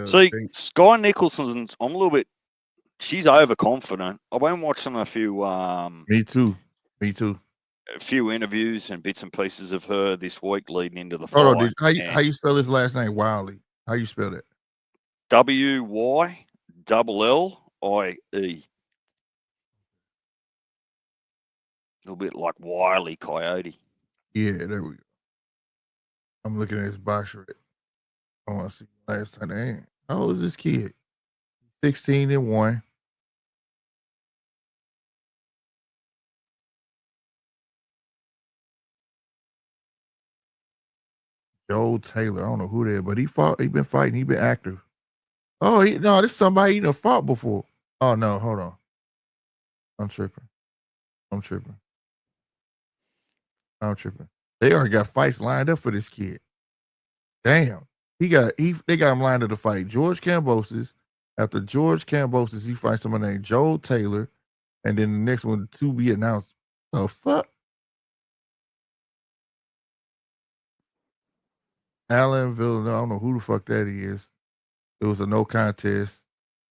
See, Sky Nicholson, I'm a little bit. She's overconfident. I've been watching a few. Me too. A few interviews and bits and pieces of her this week leading into the fight. Hold on, how you spell his last name? Wiley. How you spell that? WYLLIE. A little bit like Wile E. Coyote. Yeah, there we go. I'm looking at his box rate. I want to see last time. How old is this kid? 16-1. Joe Taylor. I don't know who that is, but he fought. He been fighting. He been active. Oh, no, this is somebody he done fought before. Oh no, hold on. I'm tripping. They already got fights lined up for this kid. Damn. They got him lined up to fight George Kambosos. After George Kambosos, he fights someone named Joe Taylor. And then the next one to be announced. The fuck? Alan Villeneuve. I don't know who the fuck that is. It was a no contest.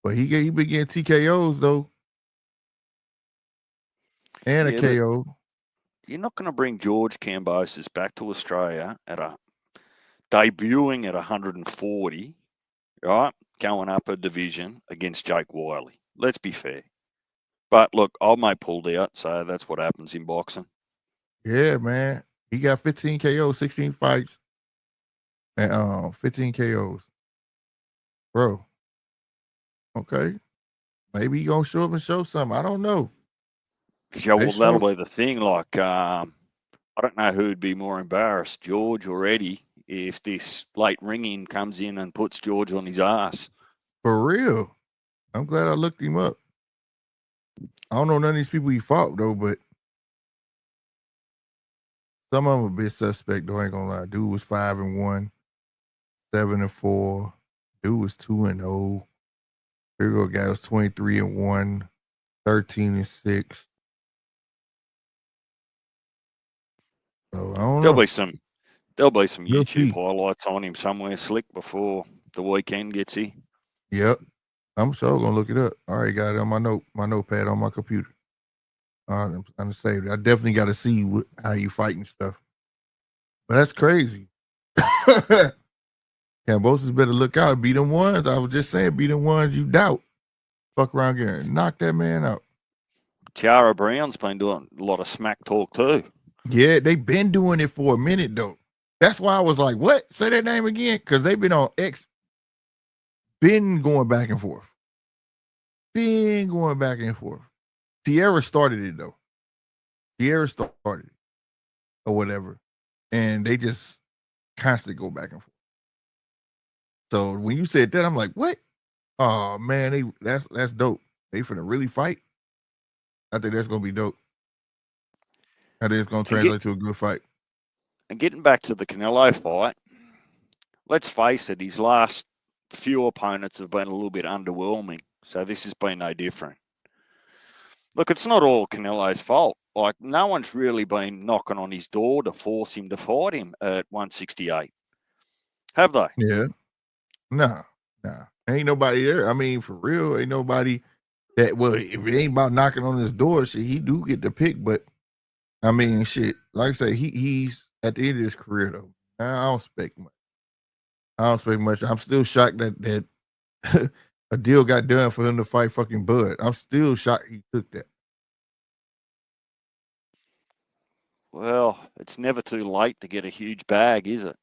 But he been getting TKOs though. And a KO. You're not going to bring George Kambosos back to Australia debuting at 140, right? Going up a division against Jake Wiley. Let's be fair. But look, old mate pulled out, so that's what happens in boxing. Yeah, man. He got 15 KOs, 16 fights, and 15 KOs. Bro. Okay. Maybe he gonna show up and show something. I don't know. Yeah, well, that'll be the thing. Like, I don't know who'd be more embarrassed, George or Eddie, if this late ringing comes in and puts George on his ass. For real. I'm glad I looked him up. I don't know none of these people he fought though, but some of them a bit suspect though. I ain't gonna lie. Dude was 5-1, 7-4. Dude was 2-0. Here we go, guy was 23-1, 13-6. So I don't know. There'll be some YouTube highlights on him somewhere slick before the weekend gets here. Yep. I'm sure gonna look it up. I already got it on my notepad on my computer. I'm gonna save it. I definitely got to see how you fighting stuff. But that's crazy. Kambosos better look out. Beat them ones. I was just saying, beat them ones you doubt. Fuck around here and knock that man out. Tiara Brown's been doing a lot of smack talk too. Yeah, they've been doing it for a minute though. That's why I was like, what? Say that name again? Because they've been on X. Been going back and forth. Tierra started it though. Or whatever. And they just constantly go back and forth. So when you said that, I'm like, what? Oh man, that's dope. They finna really fight. I think that's gonna be dope. I think it's gonna translate to a good fight. And getting back to the Canelo fight, let's face it, his last few opponents have been a little bit underwhelming. So this has been no different. Look, it's not all Canelo's fault. Like, no one's really been knocking on his door to force him to fight him at 168. Have they? Yeah. Nah. Ain't nobody there. I mean, for real, ain't nobody that, well, if it ain't about knocking on his door, shit, he do get the pick, but I mean, shit, like I say, he's at the end of his career though. I don't expect much. I'm still shocked that a deal got done for him to fight fucking Bud. I'm still shocked he took that. Well, it's never too late to get a huge bag, is it?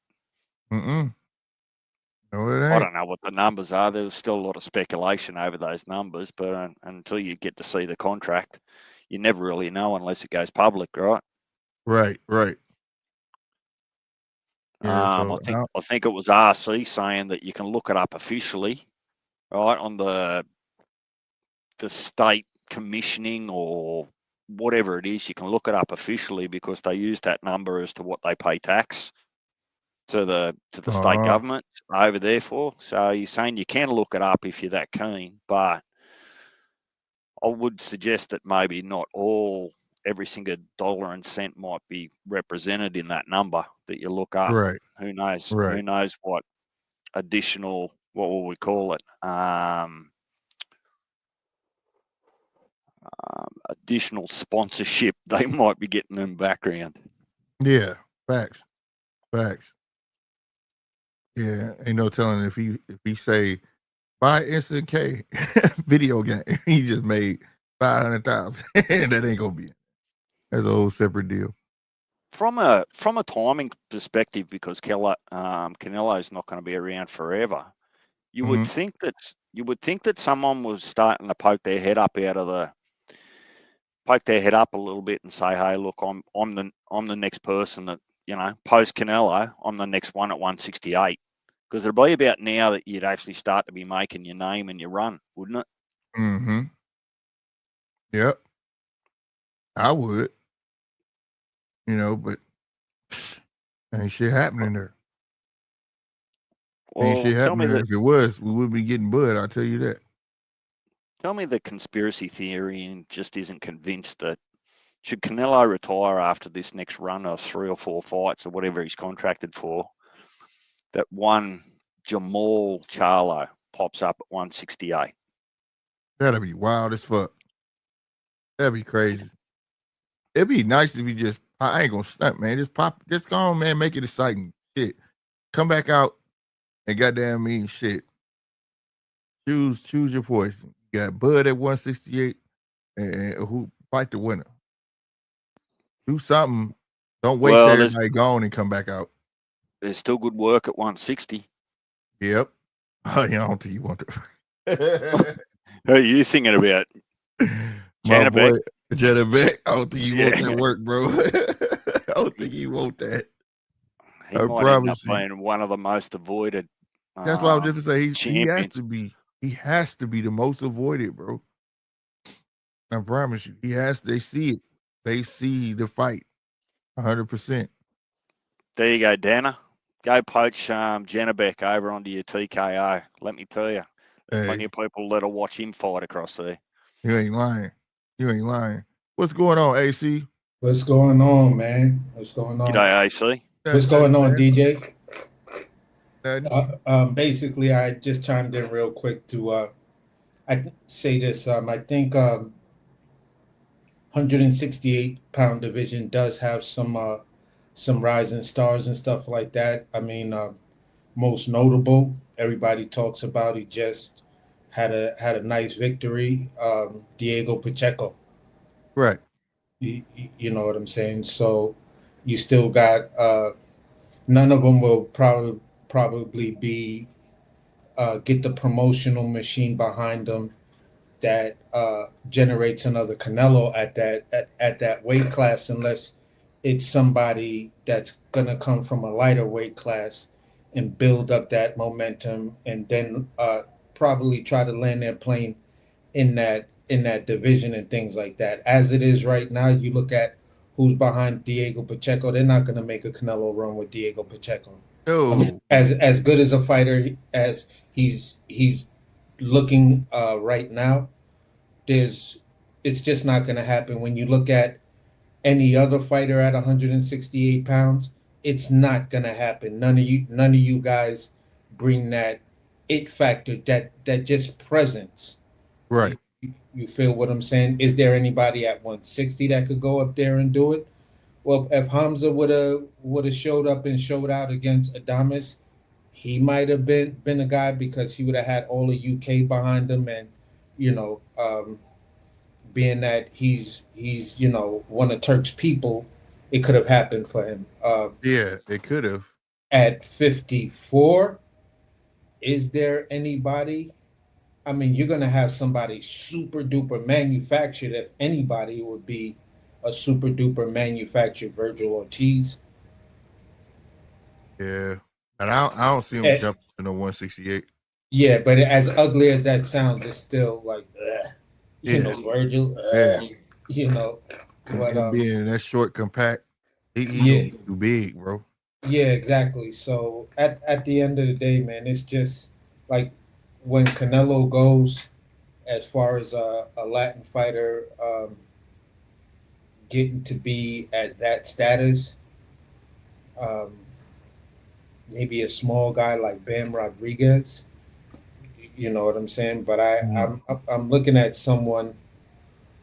No, it ain't. I don't know what the numbers are. There's still a lot of speculation over those numbers, but until you get to see the contract, you never really know unless it goes public, right? Right. Yeah, I think it was RC saying that you can look it up officially, right, on the state commissioning or whatever it is. You can look it up officially because they use that number as to what they pay tax to the state government over there for. So you're saying you can look it up if you're that keen, but I would suggest that maybe not every single dollar and cent might be represented in that number that you look up. Right. Who knows? Right. Who knows what additional, what will we call it? Additional sponsorship they might be getting in the background. Yeah. Facts. Yeah. Ain't no telling if he say buy Instant K video game, he just made 500,000. That ain't gonna be it. That's a whole separate deal. From a timing perspective, because Canelo's not going to be around forever, you would think that someone was starting to poke their head up a little bit and say, hey, look, I'm the next person that post Canelo on the next one at 168. Because it'll be about now that you'd actually start to be making your name and your run, wouldn't it? Mm-hmm. Yep. I would. But ain't shit happening there. Ain't Well, shit tell me happening there. If it was, we would be getting bud, I'll tell you that. Tell me the conspiracy theory and just isn't convinced that should Canelo retire after this next run of 3 or 4 fights or whatever he's contracted for, that one Jamal Charlo pops up at 168. That'd be wild as fuck. That'd be crazy. It'd be nice if you I ain't gonna stunt, man. Just go on, man, make it exciting. Shit. Come back out and goddamn mean shit. Choose your poison. You got Bud at 168 and who fight the winner. Do something. Don't wait till everybody gone and come back out. There's still good work at 160. Yep. I don't think you want to. Who are you thinking about? My boy, Janabek. I don't think you want that work, bro. I don't think you want that. He might end up being one of the most avoided. That's why I was just to say he has to be. He has to be the most avoided, bro. I promise you, he has. They see it. They see the fight, 100%. There you go, Dana. Go poach Janabek over onto your TKO. Let me tell you, there's plenty of people that'll watch him fight across there. You ain't lying. What's going on, AC? What's going on, man? What's going on? G'day, AC. What's going on, DJ? Nothing. Basically, I just chimed in real quick to say this. I think 168-pound division does have some rising stars and stuff like that. I mean, most notable, everybody talks about. He just had a nice victory. Diego Pacheco. Right. You know what I'm saying? So you still got none of them will probably be get the promotional machine behind them that generates another Canelo at that weight class, unless it's somebody that's gonna come from a lighter weight class and build up that momentum, and then probably try to land their plane in that division and things like that. As it is right now, you look at who's behind Diego Pacheco. They're not going to make a Canelo run with Diego Pacheco. No. I mean, as good as a fighter as he's looking right now, it's just not going to happen. When you look at any other fighter at 168 pounds, it's not going to happen. None of you guys bring that it factor, that just presence. Right. You feel what I'm saying? Is there anybody at 160 that could go up there and do it? Well, if Hamza would have showed up and showed out against Adames, he might have been a guy, because he would have had all the UK behind him, and being that he's one of Turk's people, it could have happened for him. Yeah, it could have. At 54, is there anybody? I mean, you're going to have somebody super duper manufactured. If anybody, would be a super duper manufactured Virgil Ortiz. Yeah. And I don't see him jumping to no 168. Yeah, but as ugly as that sounds, it's still like, Virgil, But, being that short, compact, he gonna be too big, bro. Yeah, exactly. So at the end of the day, man, it's just like, when Canelo goes, as far as a Latin fighter getting to be at that status, maybe a small guy like Bam Rodriguez, you know what I'm saying? But I'm looking at someone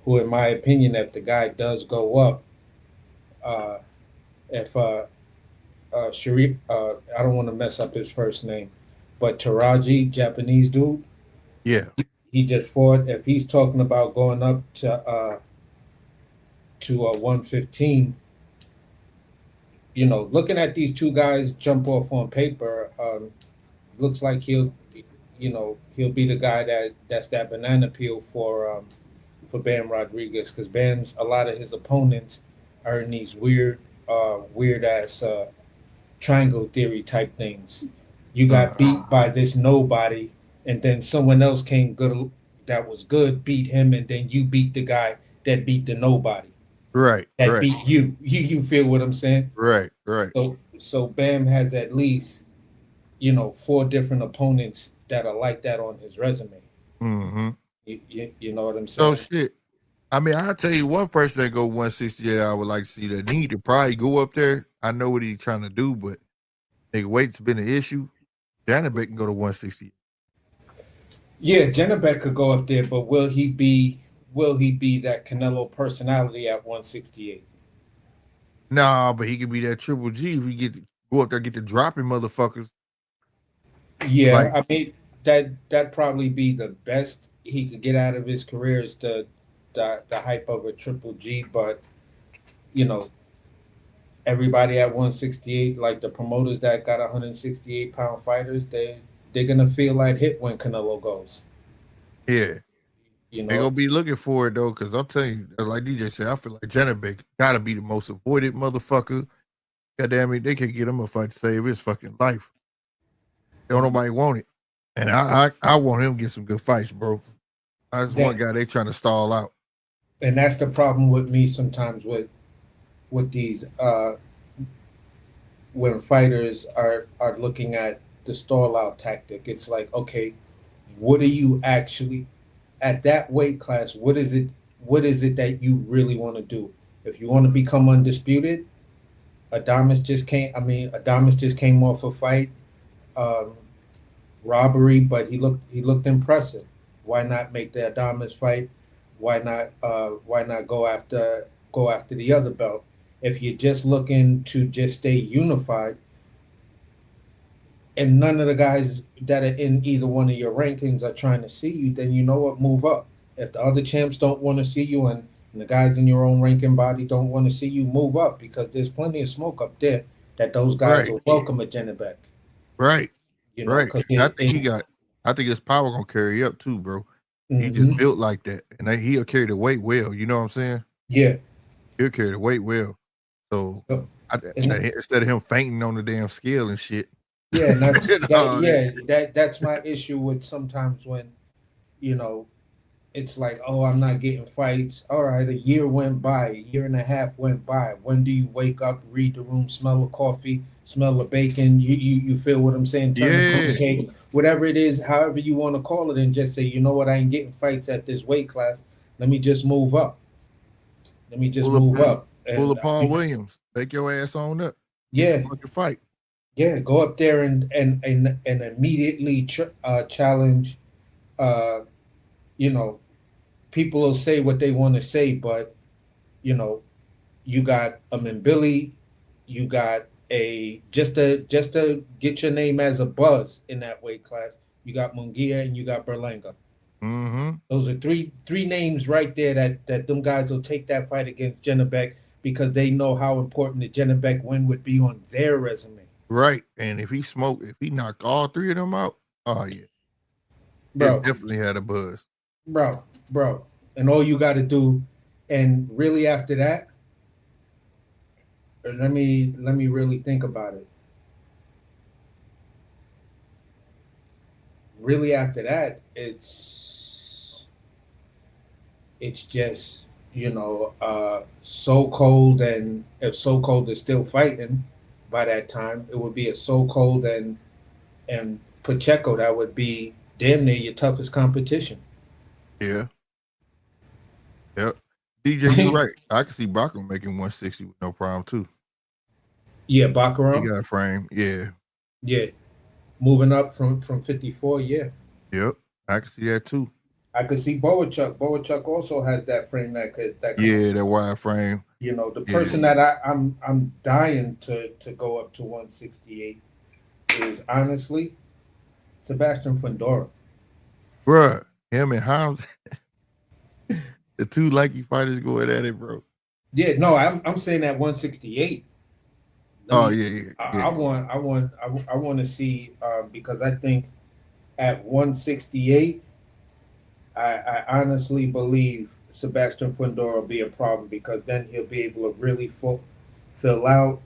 who, in my opinion, if the guy does go up, if Sharif, I don't want to mess up his first name, but Taraji, Japanese dude. Yeah. He just fought. If he's talking about going up to 115, looking at these two guys jump off on paper, looks like he'll be the guy that's that banana peel for Bam Rodriguez, because Bam's, a lot of his opponents are in these weird weird ass triangle theory type things. You got beat by this nobody, and then someone else came good that was good, beat him, and then you beat the guy that beat the nobody. Right. That Right. beat you. You feel what I'm saying? Right. Right. So Bam has at least, 4 different opponents that are like that on his resume. Mm-hmm. You know what I'm saying? So shit. I mean, I'll tell you one person that go 168 I would like to see that need to probably go up there. I know what he's trying to do, but nigga, weight's been an issue. Janabek can go to 160. Yeah, Janabek could go up there, but will he be that Canelo personality at 168? Nah, but he could be that Triple G if he get to go up there get to dropping motherfuckers. Yeah, Like- I mean that'd probably be the best he could get out of his career is the hype of a Triple G, but everybody at 168, like the promoters that got 168-pound fighters, they're gonna feel like hit when Canelo goes. Yeah. They gonna be looking for it though, because I'm telling you, like DJ said, I feel like Janabek gotta be the most avoided motherfucker. Goddamn it, they can get him a fight to save his fucking life. Don't nobody want it. And I want him to get some good fights, bro. That's one guy they trying to stall out. And that's the problem with me sometimes with these when fighters are looking at the stall out tactic. It's like, okay, what are you actually at that weight class? What is it that you really want to do? If you want to become undisputed, Adames just came off a fight, robbery, but he looked impressive. Why not make the Adames fight? Why not go after the other belt? If you're just looking to just stay unified, and none of the guys that are in either one of your rankings are trying to see you, then you know what, move up. If the other champs don't want to see you and the guys in your own ranking body don't want to see you, move up, because there's plenty of smoke up there that those guys will welcome a Janabek. Right. Right. I think his power gonna carry up too, bro. He just built like that. And he'll carry the weight well, you know what I'm saying? Yeah. He'll carry the weight well. So instead of him fainting on the damn scale and shit. Yeah, and that's my issue with sometimes when, it's like, oh, I'm not getting fights. All right, a year went by, a year and a half went by. When do you wake up, read the room, smell the coffee, smell the bacon? You feel what I'm saying? Turn the cake, whatever it is, however you want to call it, and just say, you know what, I ain't getting fights at this weight class. Let me just move up. Pull up Paul Williams. Take your ass on up. Yeah. Fight. Yeah, go up there and immediately challenge. People will say what they want to say, but you got a Mbili, you got a just to get your name as a buzz in that weight class. You got Munguia and you got Berlanga. Mm-hmm. Those are three names right there that them guys will take that fight against Janabek because they know how important the Janabek win would be on their resume. Right, and if he knocked all 3 of them out, oh yeah, bro, it definitely had a buzz, bro. And all you got to do, and really after that, let me really think about it. Really after that, it's just So Cold, and if So Cold is still fighting by that time, it would be a So Cold and Pacheco that would be damn near your toughest competition. Yeah. Yep. DJ, you're right. I can see Baccarat making 160 with no problem too. Yeah, Baccarat. He got a frame. Yeah. Yeah. Moving up from 54, yeah. Yep. I can see that too. I could see Boachuk. Boachuk also has that frame that that wide frame. The person that I'm dying to go up to 168 is honestly Sebastian Fundora. Bruh, him and Hans, the two lanky fighters going at it, bro. Yeah, no, I'm saying at 168. I want to see because I think at 168, I honestly believe Sebastian Fundora will be a problem because then he'll be able to really fill out.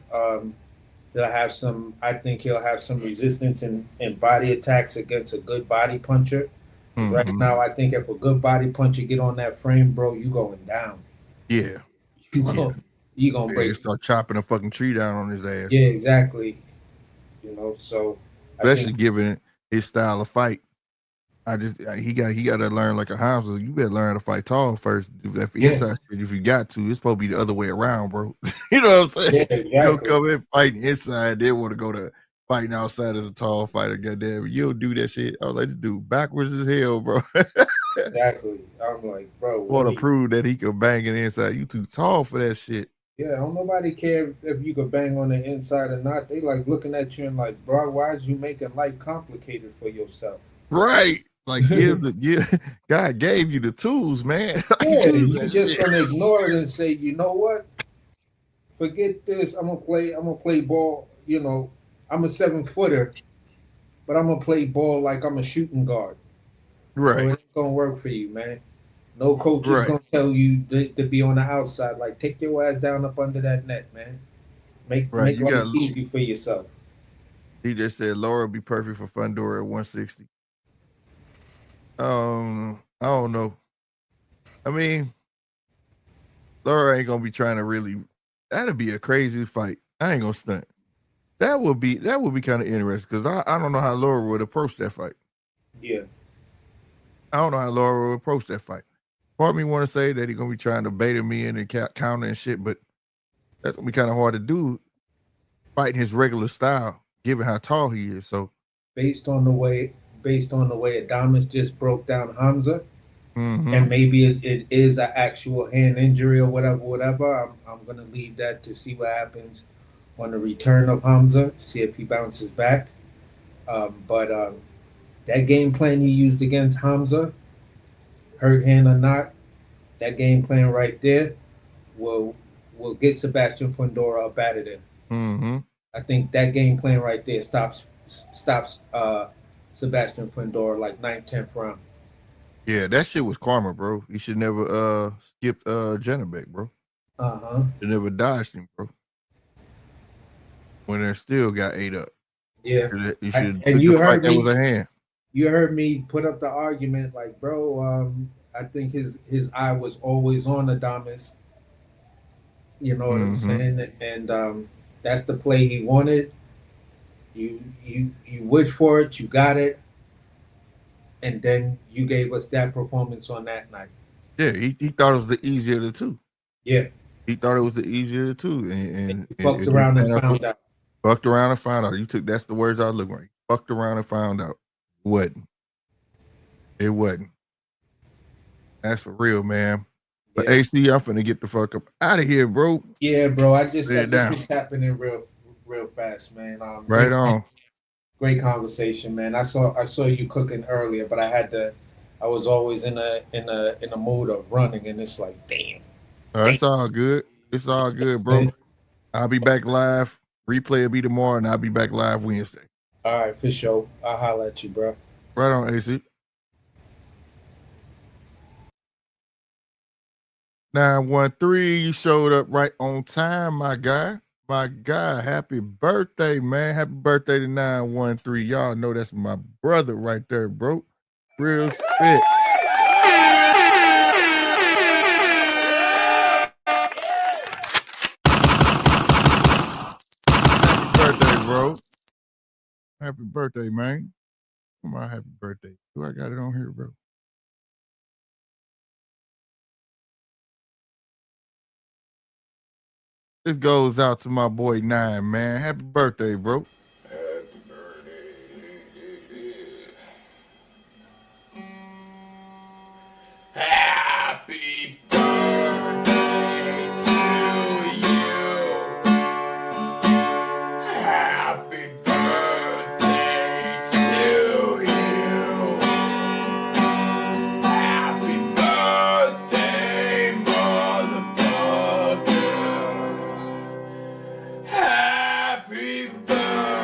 They'll have some. I think he'll have some resistance in body attacks against a good body puncher. 'Cause right Mhm. now, I think if a good body puncher get on that frame, bro, you going down. Yeah. You Yeah. go, you gonna Yeah, break. they start chopping a fucking tree down on his ass. Yeah, exactly. You know, so I Especially think given his style of fight. He got to learn like a Hamza. You better learn to fight tall first. If Yeah. inside shit, if you got to, it's supposed to be the other way around, bro. You know what I'm saying? yeah, You don't exactly. come in fighting inside, they want to go to fighting outside as a tall fighter. Goddamn, you don't do that shit. I was like, this dude backwards as hell, bro. Exactly. I'm like, bro, what Want are to you? prove that he can bang it inside. You too tall for that shit. Yeah, don't nobody care if you could bang on the inside or not. They like looking at you and like, bro, why is you making life complicated for yourself? Right. Like God gave you the tools, man. Like, Yeah, use you that just shit. gonna ignore it and say, you know what? Forget this. I'm gonna play ball. You know, I'm a 7-footer, but I'm gonna play ball like I'm a shooting guard. Bro, Right. it ain't gonna work for you, man. No coach is Right. gonna tell you to be on the outside. Like, take your ass down up under that net, man. Make Right. make You life got easy for yourself. he just said Laura would be perfect for Fundora at 160. I don't know. I mean, Laura ain't gonna be trying to really. That'd be a crazy fight. I ain't gonna stunt. That would be kind of interesting because I don't know how Laura would approach that fight. Yeah. I don't know how Laura would approach that fight. Part of me want to say that he's gonna be trying to bait me in and counter and shit, but that's gonna be kind of hard to do fighting his regular style, given how tall he is. So based on the way Adamas just broke down Hamza, mhm. and maybe it is an actual hand injury or whatever. I'm gonna leave that to see what happens on the return of Hamza, see if he bounces back. But that game plan you used against Hamza, hurt hand or not, that game plan right there will get Sebastian Fundora up out of there. Mm-hmm. I think that game plan right there stops Sebastian Fundora like 9th, 10th round. Yeah, that shit was karma, bro. You should never skip Janabek, bro. Uh-huh. You never dodged him, bro. When they still got ate up. Yeah. You should And took you the fight heard that me. was a hand. You heard me put up the argument like, bro, I think his eye was always on Adamas. You know what I'm saying? And that's the play he wanted. You wished for it, you got it, and then you gave us that performance on that night. Yeah, he thought it was the easier of the two. Yeah. He thought it was the easier of the two. And fucked around and found out. Fucked around and found out. That's the words I was looking for. Fucked around and found out. It wasn't. That's for real, man. But Yeah. AC, I'm finna get the fuck up out of here, bro. Yeah, bro. I just down. was happening real fast, man. Right on. Great conversation, man. I saw you cooking earlier, but I was always in a mood of running, and it's like, damn. It's all good. It's all good, bro. I'll be back live. Replay will be tomorrow, and I'll be back live Wednesday. All right, for sure. I'll holler at you, bro. Right on, AC. 913, you showed up right on time, my guy. My God, happy birthday, man. Happy birthday to 913. Y'all know that's my brother right there, bro. Real spit. Happy birthday, bro. Happy birthday, man. Come on, happy birthday. Do I got it on here, bro? This goes out to my boy Nine, man. Happy birthday, bro. Happy birthday. Happy birthday to you. Happy birthday to you. Happy birthday, motherfucker. Happy birthday.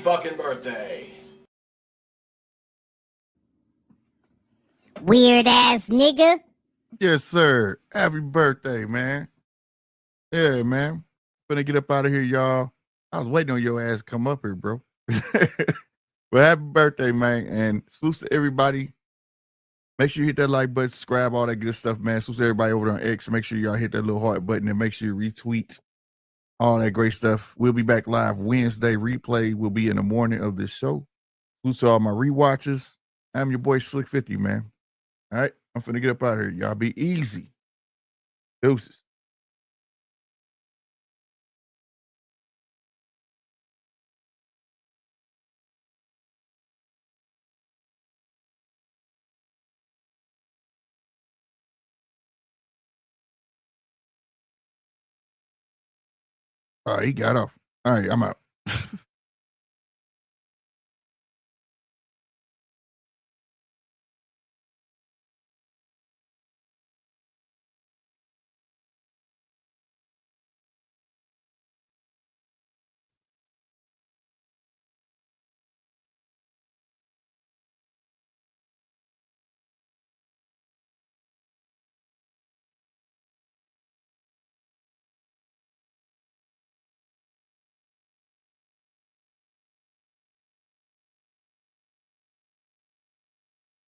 fucking birthday. Weird ass nigga. Yes, sir. Happy birthday, man. Yeah, man. Finna get up out of here, y'all. I was waiting on your ass to come up here, bro. Well, happy birthday, man. And salute to everybody. Make sure you hit that like button, subscribe, all that good stuff, man. Salute to everybody over there on X. Make sure y'all hit that little heart button and make sure you retweet all that great stuff. We'll be back live Wednesday. Replay will be in the morning of this show. Salute to all my rewatchers. I'm your boy Slick 50, man. All right, I'm finna get up out of here. Y'all be easy. Deuces. All right, he got off. All right, I'm out.